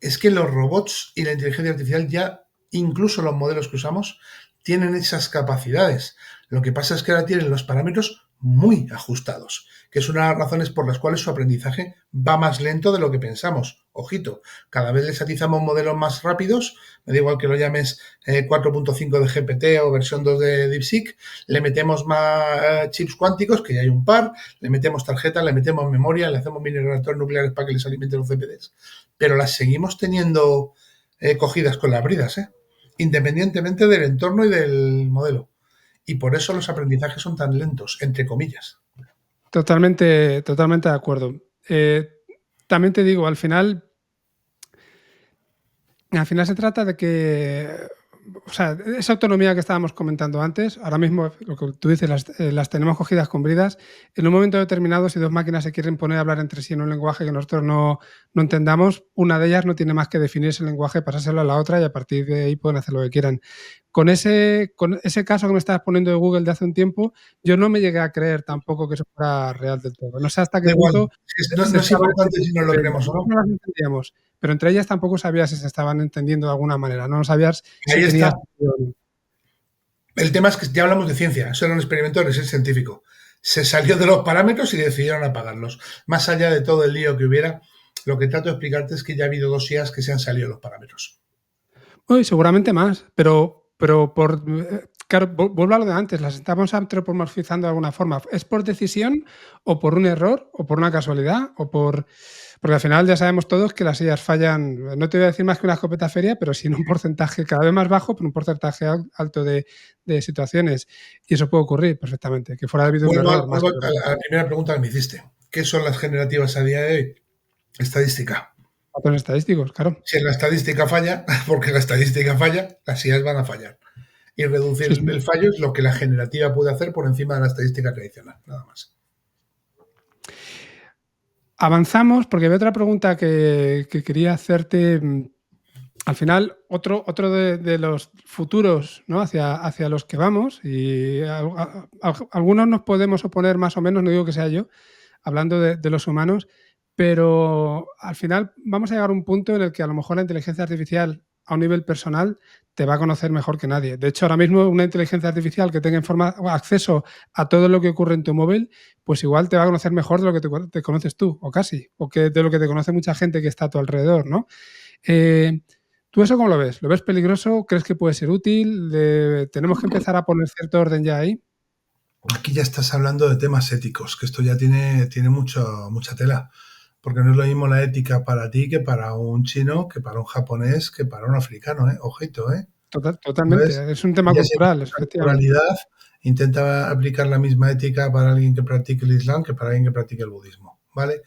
es que los robots y la inteligencia artificial ya, incluso los modelos que usamos, tienen esas capacidades. Lo que pasa es que ahora tienen los parámetros muy ajustados, que es una de las razones por las cuales su aprendizaje va más lento de lo que pensamos. Ojito, cada vez les atizamos modelos más rápidos, me da igual que lo llames 4.5 de GPT o versión 2 de DeepSeek, le metemos más chips cuánticos, que ya hay un par, le metemos tarjetas, le metemos memoria, le hacemos mini reactores nucleares para que les alimenten los CPDs, pero las seguimos teniendo cogidas con las bridas, independientemente del entorno y del modelo. Y por eso los aprendizajes son tan lentos, entre comillas. Totalmente, totalmente de acuerdo. También te digo, al final se trata de que, o sea, esa autonomía que estábamos comentando antes, ahora mismo lo que tú dices, las tenemos cogidas con bridas. En un momento determinado, si dos máquinas se quieren poner a hablar entre sí en un lenguaje que nosotros no entendamos, una de ellas no tiene más que definir ese lenguaje, pasárselo a la otra y a partir de ahí pueden hacer lo que quieran. Con ese caso que me estabas poniendo de Google de hace un tiempo, yo no me llegué a creer tampoco que eso fuera real del todo. No sé hasta qué Da igual, punto no, se no es estaban importante si no lo entendiendo. creemos o Nosotros no. no las entendíamos, pero entre ellas tampoco sabías si se estaban entendiendo de alguna manera. No sabías si Ahí tenías... está. El tema es que ya hablamos de ciencia, eso era un experimento de ser científico. Se salió de los parámetros y decidieron apagarlos. Más allá de todo el lío que hubiera, lo que trato de explicarte es que ya ha habido dos IAs que se han salido de los parámetros. Uy, seguramente más, pero por... Claro, vuelvo a lo de antes, las estamos antropomorfizando de alguna forma. ¿Es por decisión o por un error o por una casualidad o por... Porque al final ya sabemos todos que las IAs fallan, no te voy a decir más que una escopeta feria, pero sí en un porcentaje cada vez más bajo, pero un porcentaje alto de situaciones. Y eso puede ocurrir perfectamente, que fuera debido a un Vuelvo, error más vuelvo que otra a cosa. la primera pregunta que me hiciste. ¿Qué son las generativas a día de hoy? Estadística. Datos estadísticos, claro. Si la estadística falla, porque la estadística falla, las IAs van a fallar. Y reducir Sí, sí. el fallo es lo que la generativa puede hacer por encima de la estadística tradicional, nada más. Avanzamos porque había otra pregunta que quería hacerte. al final, otro de los futuros, ¿no? Hacia los que vamos, y algunos nos podemos oponer más o menos, no digo que sea yo, hablando de los humanos, pero al final vamos a llegar a un punto en el que a lo mejor la inteligencia artificial a un nivel personal te va a conocer mejor que nadie. De hecho, ahora mismo una inteligencia artificial que tenga acceso a todo lo que ocurre en tu móvil, pues igual te va a conocer mejor de lo que te conoces tú, o casi, o que de lo que te conoce mucha gente que está a tu alrededor, ¿no? Eh, ¿Tú eso cómo lo ves? ¿Lo ves peligroso? ¿Crees que puede ser útil? ¿Tenemos que empezar a poner cierto orden ya ahí? Aquí ya estás hablando de temas éticos, que esto ya tiene mucha tela, porque no es lo mismo la ética para ti que para un chino, que para un japonés, que para un africano, ¿eh? Ojito, ¿eh? Entonces, Totalmente. Es un tema ya si cultural, la efectivamente. culturalidad intenta aplicar la misma ética para alguien que practique el Islam que para alguien que practique el budismo, ¿vale?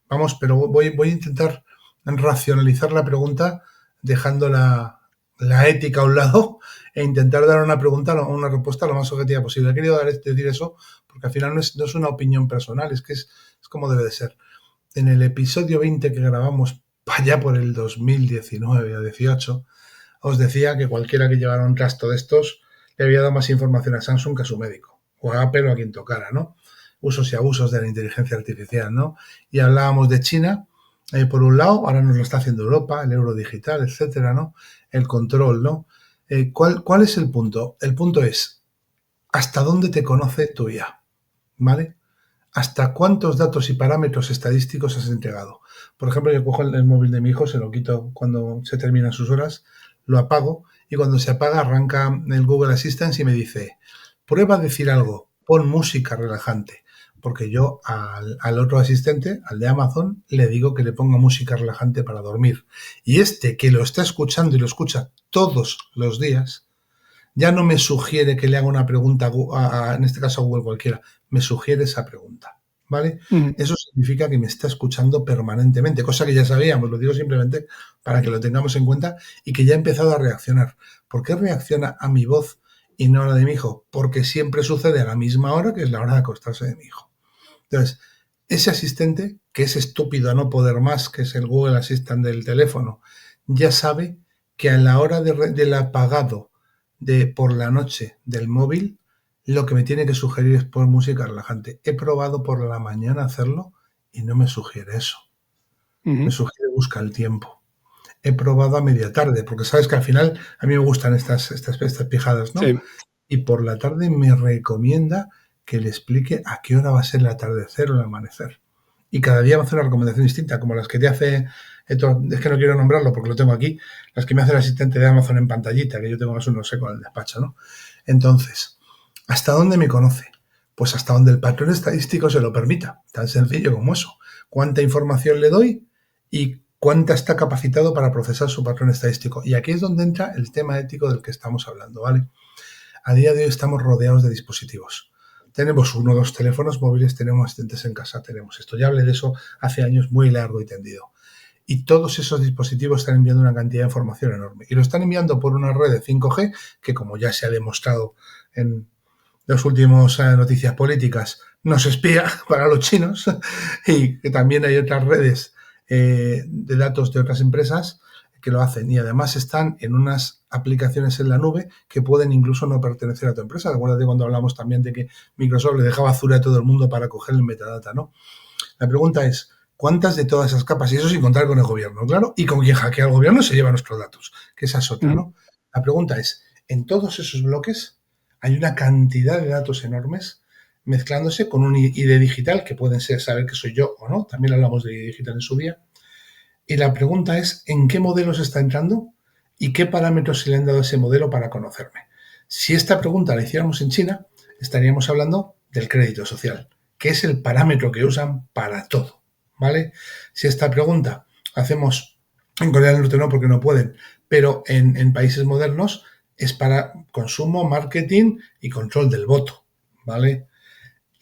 Vamos, pero voy a intentar racionalizar la pregunta dejando la ética a un lado e intentar dar una respuesta lo más objetiva posible. He querido decir eso porque al final no es una opinión personal, es como debe de ser. En el episodio 20 que grabamos allá por el 2019 o 18, os decía que cualquiera que llevara un trasto de estos le había dado más información a Samsung que a su médico, o a Apple o a quien tocara, ¿no? Usos y abusos de la inteligencia artificial, ¿no? Y hablábamos de China, por un lado, ahora nos lo está haciendo Europa, el euro digital, etcétera, ¿no? El control, ¿no? ¿Cuál es el punto? El punto es, ¿hasta dónde te conoce tu IA? ¿Vale? ¿Hasta cuántos datos y parámetros estadísticos has entregado? Por ejemplo, yo cojo el móvil de mi hijo, se lo quito cuando se terminan sus horas, lo apago y cuando se apaga arranca el Google Assistant y me dice, prueba a decir algo, pon música relajante. Porque yo al otro asistente, al de Amazon, le digo que le ponga música relajante para dormir. Y este que lo está escuchando y lo escucha todos los días, ya no me sugiere que le haga una pregunta, en este caso a Google cualquiera, me sugiere esa pregunta, ¿vale? Ujú. Eso significa que me está escuchando permanentemente, cosa que ya sabíamos, lo digo simplemente para que lo tengamos en cuenta y que ya ha empezado a reaccionar. ¿Por qué reacciona a mi voz y no a la de mi hijo? Porque siempre sucede a la misma hora, que es la hora de acostarse de mi hijo. Entonces, ese asistente, que es estúpido a no poder más, que es el Google Assistant del teléfono, ya sabe que a la hora del apagado por la noche del móvil, lo que me tiene que sugerir es poner música relajante. He probado por la mañana hacerlo y no me sugiere eso. Me Ujú. sugiere busca el tiempo. He probado a media tarde, porque sabes que al final a mí me gustan estas pijadas, ¿no? Sí. Y por la tarde me recomienda que le explique a qué hora va a ser el atardecer o el amanecer. Y cada día va a hacer una recomendación distinta, como las que te hace, es que no quiero nombrarlo porque lo tengo aquí, las que me hace el asistente de Amazon en pantallita, que yo tengo eso, no sé, con el despacho, ¿no? Entonces, ¿hasta dónde me conoce? Pues hasta donde el patrón estadístico se lo permita, tan sencillo como eso. ¿Cuánta información le doy y cuánta está capacitado para procesar su patrón estadístico? Y aquí es donde entra el tema ético del que estamos hablando, ¿vale? A día de hoy estamos rodeados de dispositivos. Tenemos uno o dos teléfonos móviles, tenemos asistentes en casa, tenemos esto. Ya hablé de eso hace años muy largo y tendido. Y todos esos dispositivos están enviando una cantidad de información enorme. Y lo están enviando por una red de 5G, que como ya se ha demostrado en las últimas noticias políticas, nos espía para los chinos. Y que también hay otras redes de datos de otras empresas que lo hacen y además están en unas aplicaciones en la nube que pueden incluso no pertenecer a tu empresa. Acuérdate cuando hablamos también de que Microsoft le dejaba azul a todo el mundo para coger el metadata, ¿no? La pregunta es, ¿cuántas de todas esas capas? Y eso sin contar con el gobierno, claro, y con quien hackea al gobierno se lleva nuestros datos, que esa es otra, Ujú. ¿no? La pregunta es, en todos esos bloques hay una cantidad de datos enormes mezclándose con un ID digital, que pueden ser saber que soy yo o no, también hablamos de ID digital en su día, y la pregunta es, ¿en qué modelos está entrando y qué parámetros se le han dado a ese modelo para conocerme? Si esta pregunta la hiciéramos en China, estaríamos hablando del crédito social, que es el parámetro que usan para todo, ¿vale? Si esta pregunta hacemos en Corea del Norte no, porque no pueden, pero en países modernos es para consumo, marketing y control del voto, ¿vale?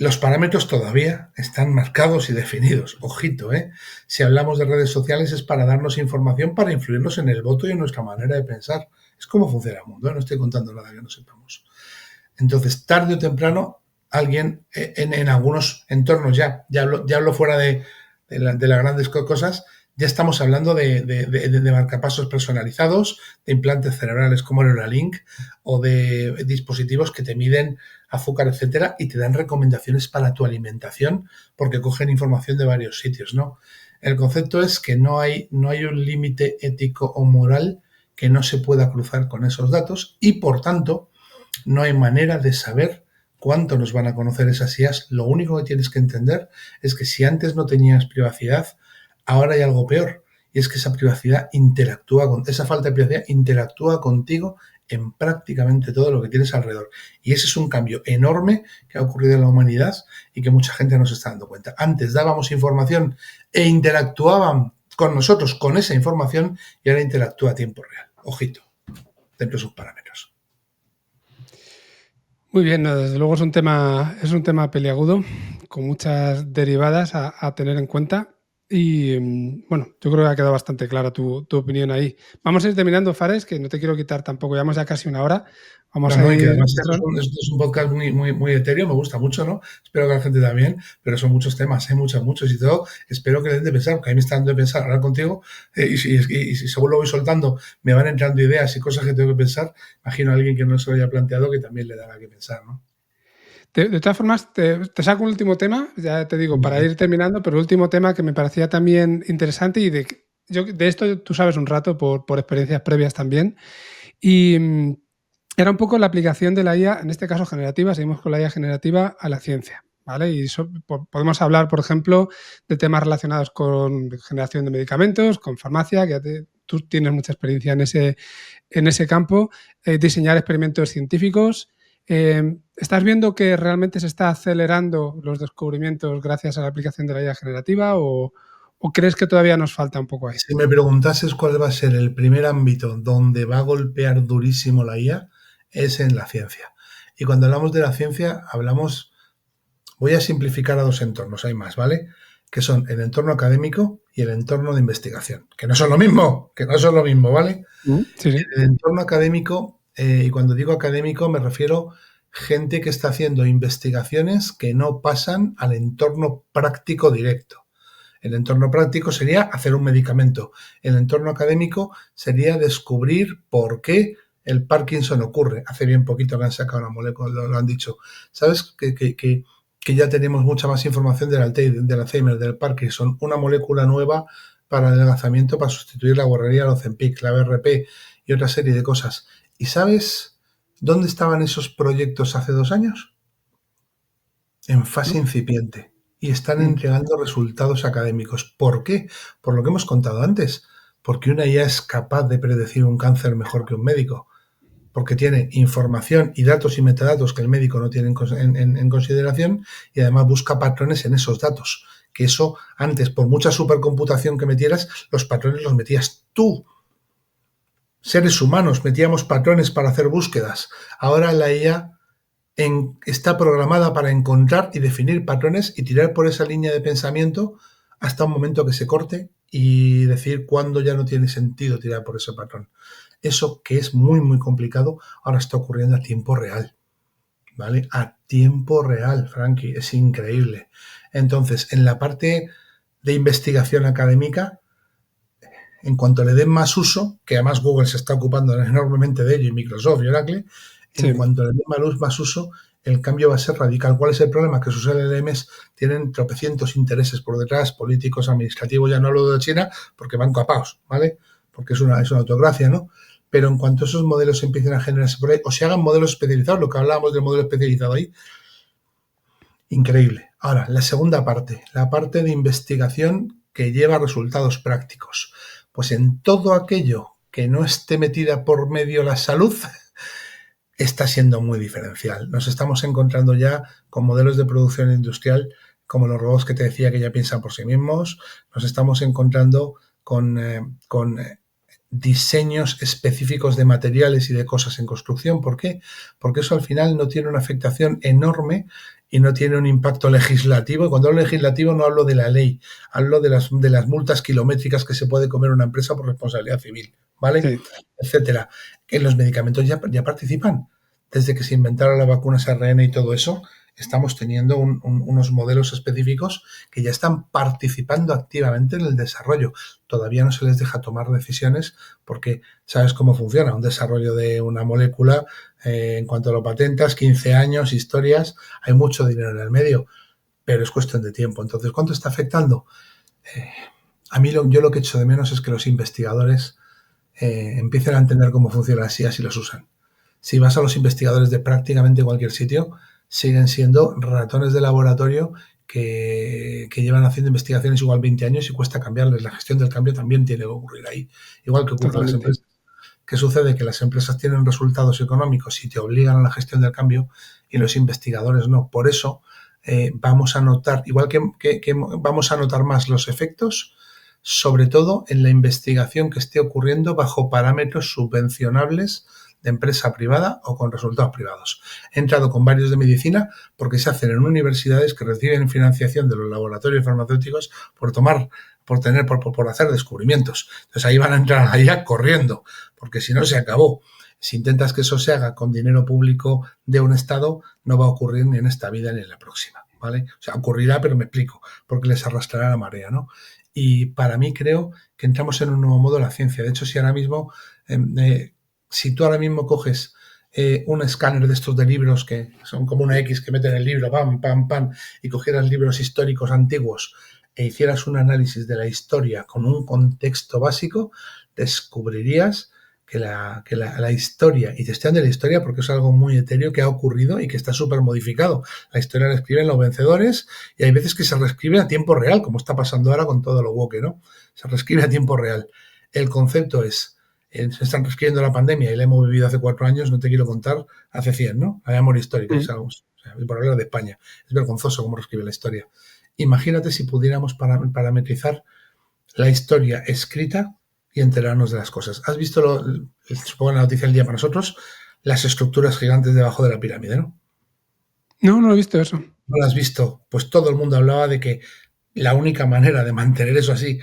Los parámetros todavía están marcados y definidos. Ojito, ¿eh? Si hablamos de redes sociales es para darnos información, para influirnos en el voto y en nuestra manera de pensar. Es como funciona el mundo, ¿eh? No estoy contando nada que no sepamos. Entonces, tarde o temprano, alguien en algunos entornos, ya hablo fuera de las grandes cosas, Ya estamos hablando de marcapasos personalizados, de implantes cerebrales como Neuralink o de dispositivos que te miden azúcar, etcétera, y te dan recomendaciones para tu alimentación porque cogen información de varios sitios, ¿no? El concepto es que no hay un límite ético o moral que no se pueda cruzar con esos datos y, por tanto, no hay manera de saber cuánto nos van a conocer esas IAs. Lo único que tienes que entender es que si antes no tenías privacidad, ahora hay algo peor, y es que esa privacidad esa falta de privacidad interactúa contigo en prácticamente todo lo que tienes alrededor. Y ese es un cambio enorme que ha ocurrido en la humanidad y que mucha gente no se está dando cuenta. Antes dábamos información e interactuaban con nosotros con esa información y ahora interactúa a tiempo real. Ojito, dentro de sus parámetros. Muy bien, no, desde luego es un tema peliagudo, con muchas derivadas a tener en cuenta. Y bueno, yo creo que ha quedado bastante clara tu opinión ahí. Vamos a ir terminando, Fares, que no te quiero quitar tampoco, llevamos ya casi una hora. Vamos a Y que ir. además esto es un podcast muy etéreo, me gusta mucho, ¿no? Espero que la gente también, pero son muchos temas, hay muchos y todo. Espero que les den de pensar, porque a mí me está dando de pensar hablar contigo y si según lo voy soltando me van entrando ideas y cosas que tengo que pensar. Imagino a alguien que no se lo haya planteado que también le dará que pensar, ¿no? De todas formas, te saco un último tema, ya te digo, para ir terminando, pero el último tema que me parecía también interesante y de esto tú sabes un rato por experiencias previas también. Y era un poco la aplicación de la IA, en este caso generativa, seguimos con la IA generativa, a la ciencia. ¿Vale? Y podemos hablar, por ejemplo, de temas relacionados con generación de medicamentos, con farmacia, que tú tienes mucha experiencia en ese campo, diseñar experimentos científicos. ¿Estás viendo que realmente se está acelerando los descubrimientos gracias a la aplicación de la IA generativa o crees que todavía nos falta un poco ahí? Si me preguntases cuál va a ser el primer ámbito donde va a golpear durísimo la IA, es en la ciencia. Y cuando hablamos de la ciencia, voy a simplificar a dos entornos, hay más, ¿vale? Que son el entorno académico y el entorno de investigación, que no son lo mismo, ¿vale? Sí. El entorno académico, y cuando digo académico me refiero gente que está haciendo investigaciones que no pasan al entorno práctico directo. El entorno práctico sería hacer un medicamento. El entorno académico sería descubrir por qué el Parkinson ocurre. Hace bien poquito que han sacado una molécula, lo han dicho. ¿Sabes? Que ya tenemos mucha más información del Alzheimer, del Parkinson. Una molécula nueva para el adelgazamiento, para sustituir la guarrería, el Ozempic, la BRP y otra serie de cosas. ¿Y sabes dónde estaban esos proyectos hace 2 años? En fase incipiente. Y están entregando resultados académicos. ¿Por qué? Por lo que hemos contado antes. Porque una IA es capaz de predecir un cáncer mejor que un médico. Porque tiene información y datos y metadatos que el médico no tiene en consideración y además busca patrones en esos datos. Que eso antes, por mucha supercomputación que metieras, los patrones los metías tú. Seres humanos metíamos patrones para hacer búsquedas. Ahora la IA está programada para encontrar y definir patrones y tirar por esa línea de pensamiento hasta un momento que se corte y decir cuándo ya no tiene sentido tirar por ese patrón. Eso, que es muy complicado, ahora está ocurriendo a tiempo real, ¿vale? A tiempo real, Frankie, es increíble. Entonces, en la parte de investigación académica, en cuanto le den más uso, que además Google se está ocupando enormemente de ello y Microsoft y Oracle, en cuanto le den más uso, el cambio va a ser radical. ¿Cuál es el problema? Que sus LLMs tienen tropecientos intereses por detrás, políticos, administrativos, ya no hablo de China, porque van capados, ¿vale? Porque es una autocracia, ¿no? Pero en cuanto esos modelos empiecen a generarse por ahí, o se hagan modelos especializados, lo que hablábamos del modelo especializado ahí, increíble. Ahora, la segunda parte, la parte de investigación que lleva resultados prácticos. Pues en todo aquello que no esté metida por medio la salud, está siendo muy diferencial. Nos estamos encontrando ya con modelos de producción industrial como los robots que te decía que ya piensan por sí mismos. Nos estamos encontrando con diseños específicos de materiales y de cosas en construcción. ¿Por qué? Porque eso al final no tiene una afectación enorme y no tiene un impacto legislativo. Y cuando hablo legislativo no hablo de la ley, hablo de las multas kilométricas que se puede comer una empresa por responsabilidad civil, ¿vale? Sí. Etcétera. En los medicamentos ya participan. Desde que se inventaron las vacunas ARN y todo eso, estamos teniendo unos modelos específicos que ya están participando activamente en el desarrollo. Todavía no se les deja tomar decisiones porque sabes cómo funciona un desarrollo de una molécula. En cuanto lo patentas, 15 años, historias, hay mucho dinero en el medio, pero es cuestión de tiempo. Entonces, ¿cuánto está afectando? A mí yo lo que echo de menos es que los investigadores empiecen a entender cómo funcionan las IAs y los usan. Si vas a los investigadores de prácticamente cualquier sitio, siguen siendo ratones de laboratorio que llevan haciendo investigaciones igual 20 años y cuesta cambiarles. La gestión del cambio también tiene que ocurrir ahí, igual que ocurre en las empresas. ¿Qué sucede? Que las empresas tienen resultados económicos y te obligan a la gestión del cambio y los investigadores no. Por eso vamos a notar, igual que vamos a notar más los efectos, sobre todo en la investigación que esté ocurriendo bajo parámetros subvencionables de empresa privada o con resultados privados. He entrado con varios de medicina porque se hacen en universidades que reciben financiación de los laboratorios farmacéuticos por hacer descubrimientos. Entonces ahí van a entrar allá corriendo, porque si no se acabó. Si intentas que eso se haga con dinero público de un Estado, no va a ocurrir ni en esta vida ni en la próxima, ¿vale? O sea, ocurrirá, pero me explico, porque les arrastrará la marea, ¿no? Y para mí creo que entramos en un nuevo modo de la ciencia. De hecho, si tú ahora mismo coges un escáner de estos de libros que son como una X que meten el libro, pam, pam, pam, y cogieras libros históricos antiguos e hicieras un análisis de la historia con un contexto básico, descubrirías que la historia, y te estoy hablando de la historia porque es algo muy etéreo que ha ocurrido y que está súper modificado. La historia la escriben los vencedores y hay veces que se reescribe a tiempo real, como está pasando ahora con todo lo woke, ¿no? Se reescribe a tiempo real. El concepto es, se están reescribiendo la pandemia y la hemos vivido hace 4 años, no te quiero contar, hace 100, ¿no? Hay amor histórico, y por hablar de España. Es vergonzoso cómo reescribe la historia. Imagínate si pudiéramos parametrizar la historia escrita y enterarnos de las cosas. ¿Has visto, supongo, la noticia del día para nosotros, las estructuras gigantes debajo de la pirámide, no? No, no he visto eso. ¿No lo has visto? Pues todo el mundo hablaba de que la única manera de mantener eso así,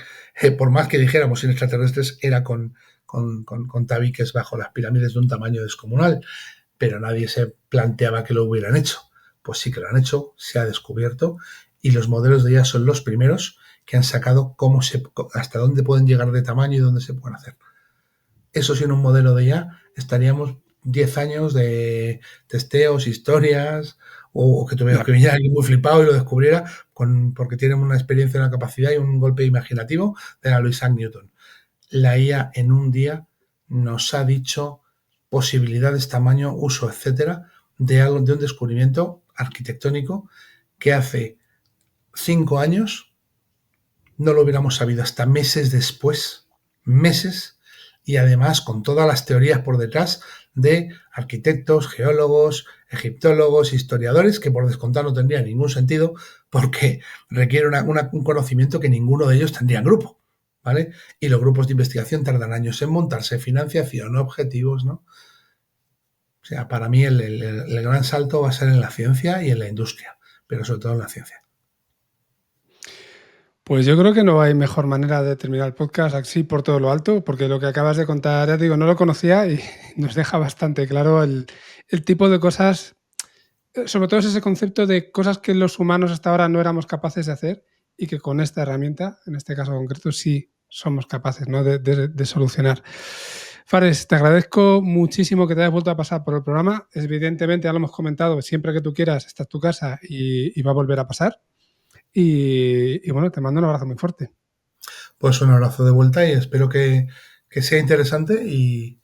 por más que dijéramos sin extraterrestres, era con tabiques bajo las pirámides de un tamaño descomunal, pero nadie se planteaba que lo hubieran hecho. Pues sí que lo han hecho, se ha descubierto, y los modelos de IA son los primeros que han sacado hasta dónde pueden llegar de tamaño y dónde se pueden hacer. Eso sin un modelo de IA estaríamos 10 años de testeos, historias, o que tuviera que viniera alguien muy flipado y lo descubriera porque tienen una experiencia, una capacidad y un golpe imaginativo de la Isaac Newton. La IA en un día nos ha dicho posibilidades, tamaño, uso, etcétera, de un descubrimiento arquitectónico que hace 5 años no lo hubiéramos sabido hasta meses después, meses, y además con todas las teorías por detrás de arquitectos, geólogos, egiptólogos, historiadores, que por descontar no tendría ningún sentido porque requiere un conocimiento que ninguno de ellos tendría en grupo, ¿vale? Y los grupos de investigación tardan años en montarse, financiación, objetivos, ¿no? O sea, para mí el gran salto va a ser en la ciencia y en la industria, pero sobre todo en la ciencia. Pues yo creo que no hay mejor manera de terminar el podcast así por todo lo alto, porque lo que acabas de contar, ya te digo, no lo conocía y nos deja bastante claro el tipo de cosas, sobre todo es ese concepto de cosas que los humanos hasta ahora no éramos capaces de hacer y que con esta herramienta, en este caso concreto, sí somos capaces, ¿no?, de solucionar. Fares, te agradezco muchísimo que te hayas vuelto a pasar por el programa. Evidentemente, ya lo hemos comentado, siempre que tú quieras, esta es tu casa y va a volver a pasar. Y bueno, te mando un abrazo muy fuerte. Pues un abrazo de vuelta y espero que sea interesante y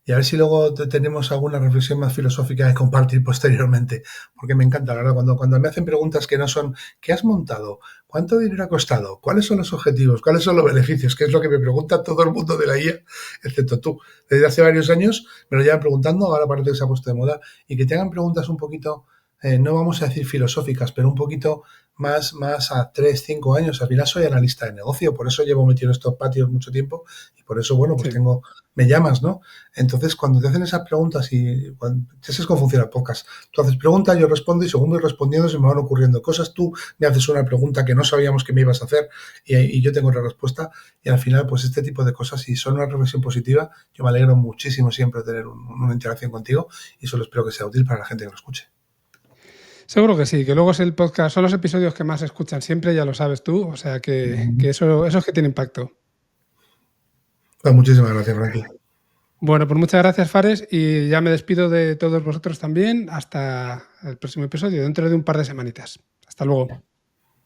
a ver si luego tenemos alguna reflexión más filosófica que compartir posteriormente, porque me encanta, la verdad, cuando me hacen preguntas que no son ¿qué has montado? ¿Cuánto dinero ha costado? ¿Cuáles son los objetivos? ¿Cuáles son los beneficios? Que es lo que me pregunta todo el mundo de la IA, excepto tú. Desde hace varios años me lo llevan preguntando, ahora parece que se ha puesto de moda, y que te hagan preguntas un poquito, no vamos a decir filosóficas, pero un poquito más a 3, 5 años. Al final soy analista de negocio, por eso llevo metido en estos patios mucho tiempo y por eso, bueno, pues sí, me llamas, ¿no? Entonces, cuando te hacen esas preguntas y ese es cómo funciona el podcast. Tú haces preguntas, yo respondo y según voy respondiendo se me van ocurriendo cosas. Tú me haces una pregunta que no sabíamos que me ibas a hacer y yo tengo otra respuesta y al final, pues este tipo de cosas, si son una reflexión positiva, yo me alegro muchísimo siempre de tener una interacción contigo y solo espero que sea útil para la gente que lo escuche. Seguro que sí, que luego es el podcast, son los episodios que más se escuchan siempre, ya lo sabes tú, o sea que eso es que tiene impacto. Pues muchísimas gracias, Frankie. Bueno, pues muchas gracias, Fares, y ya me despido de todos vosotros también. Hasta el próximo episodio, dentro de un par de semanitas. Hasta luego.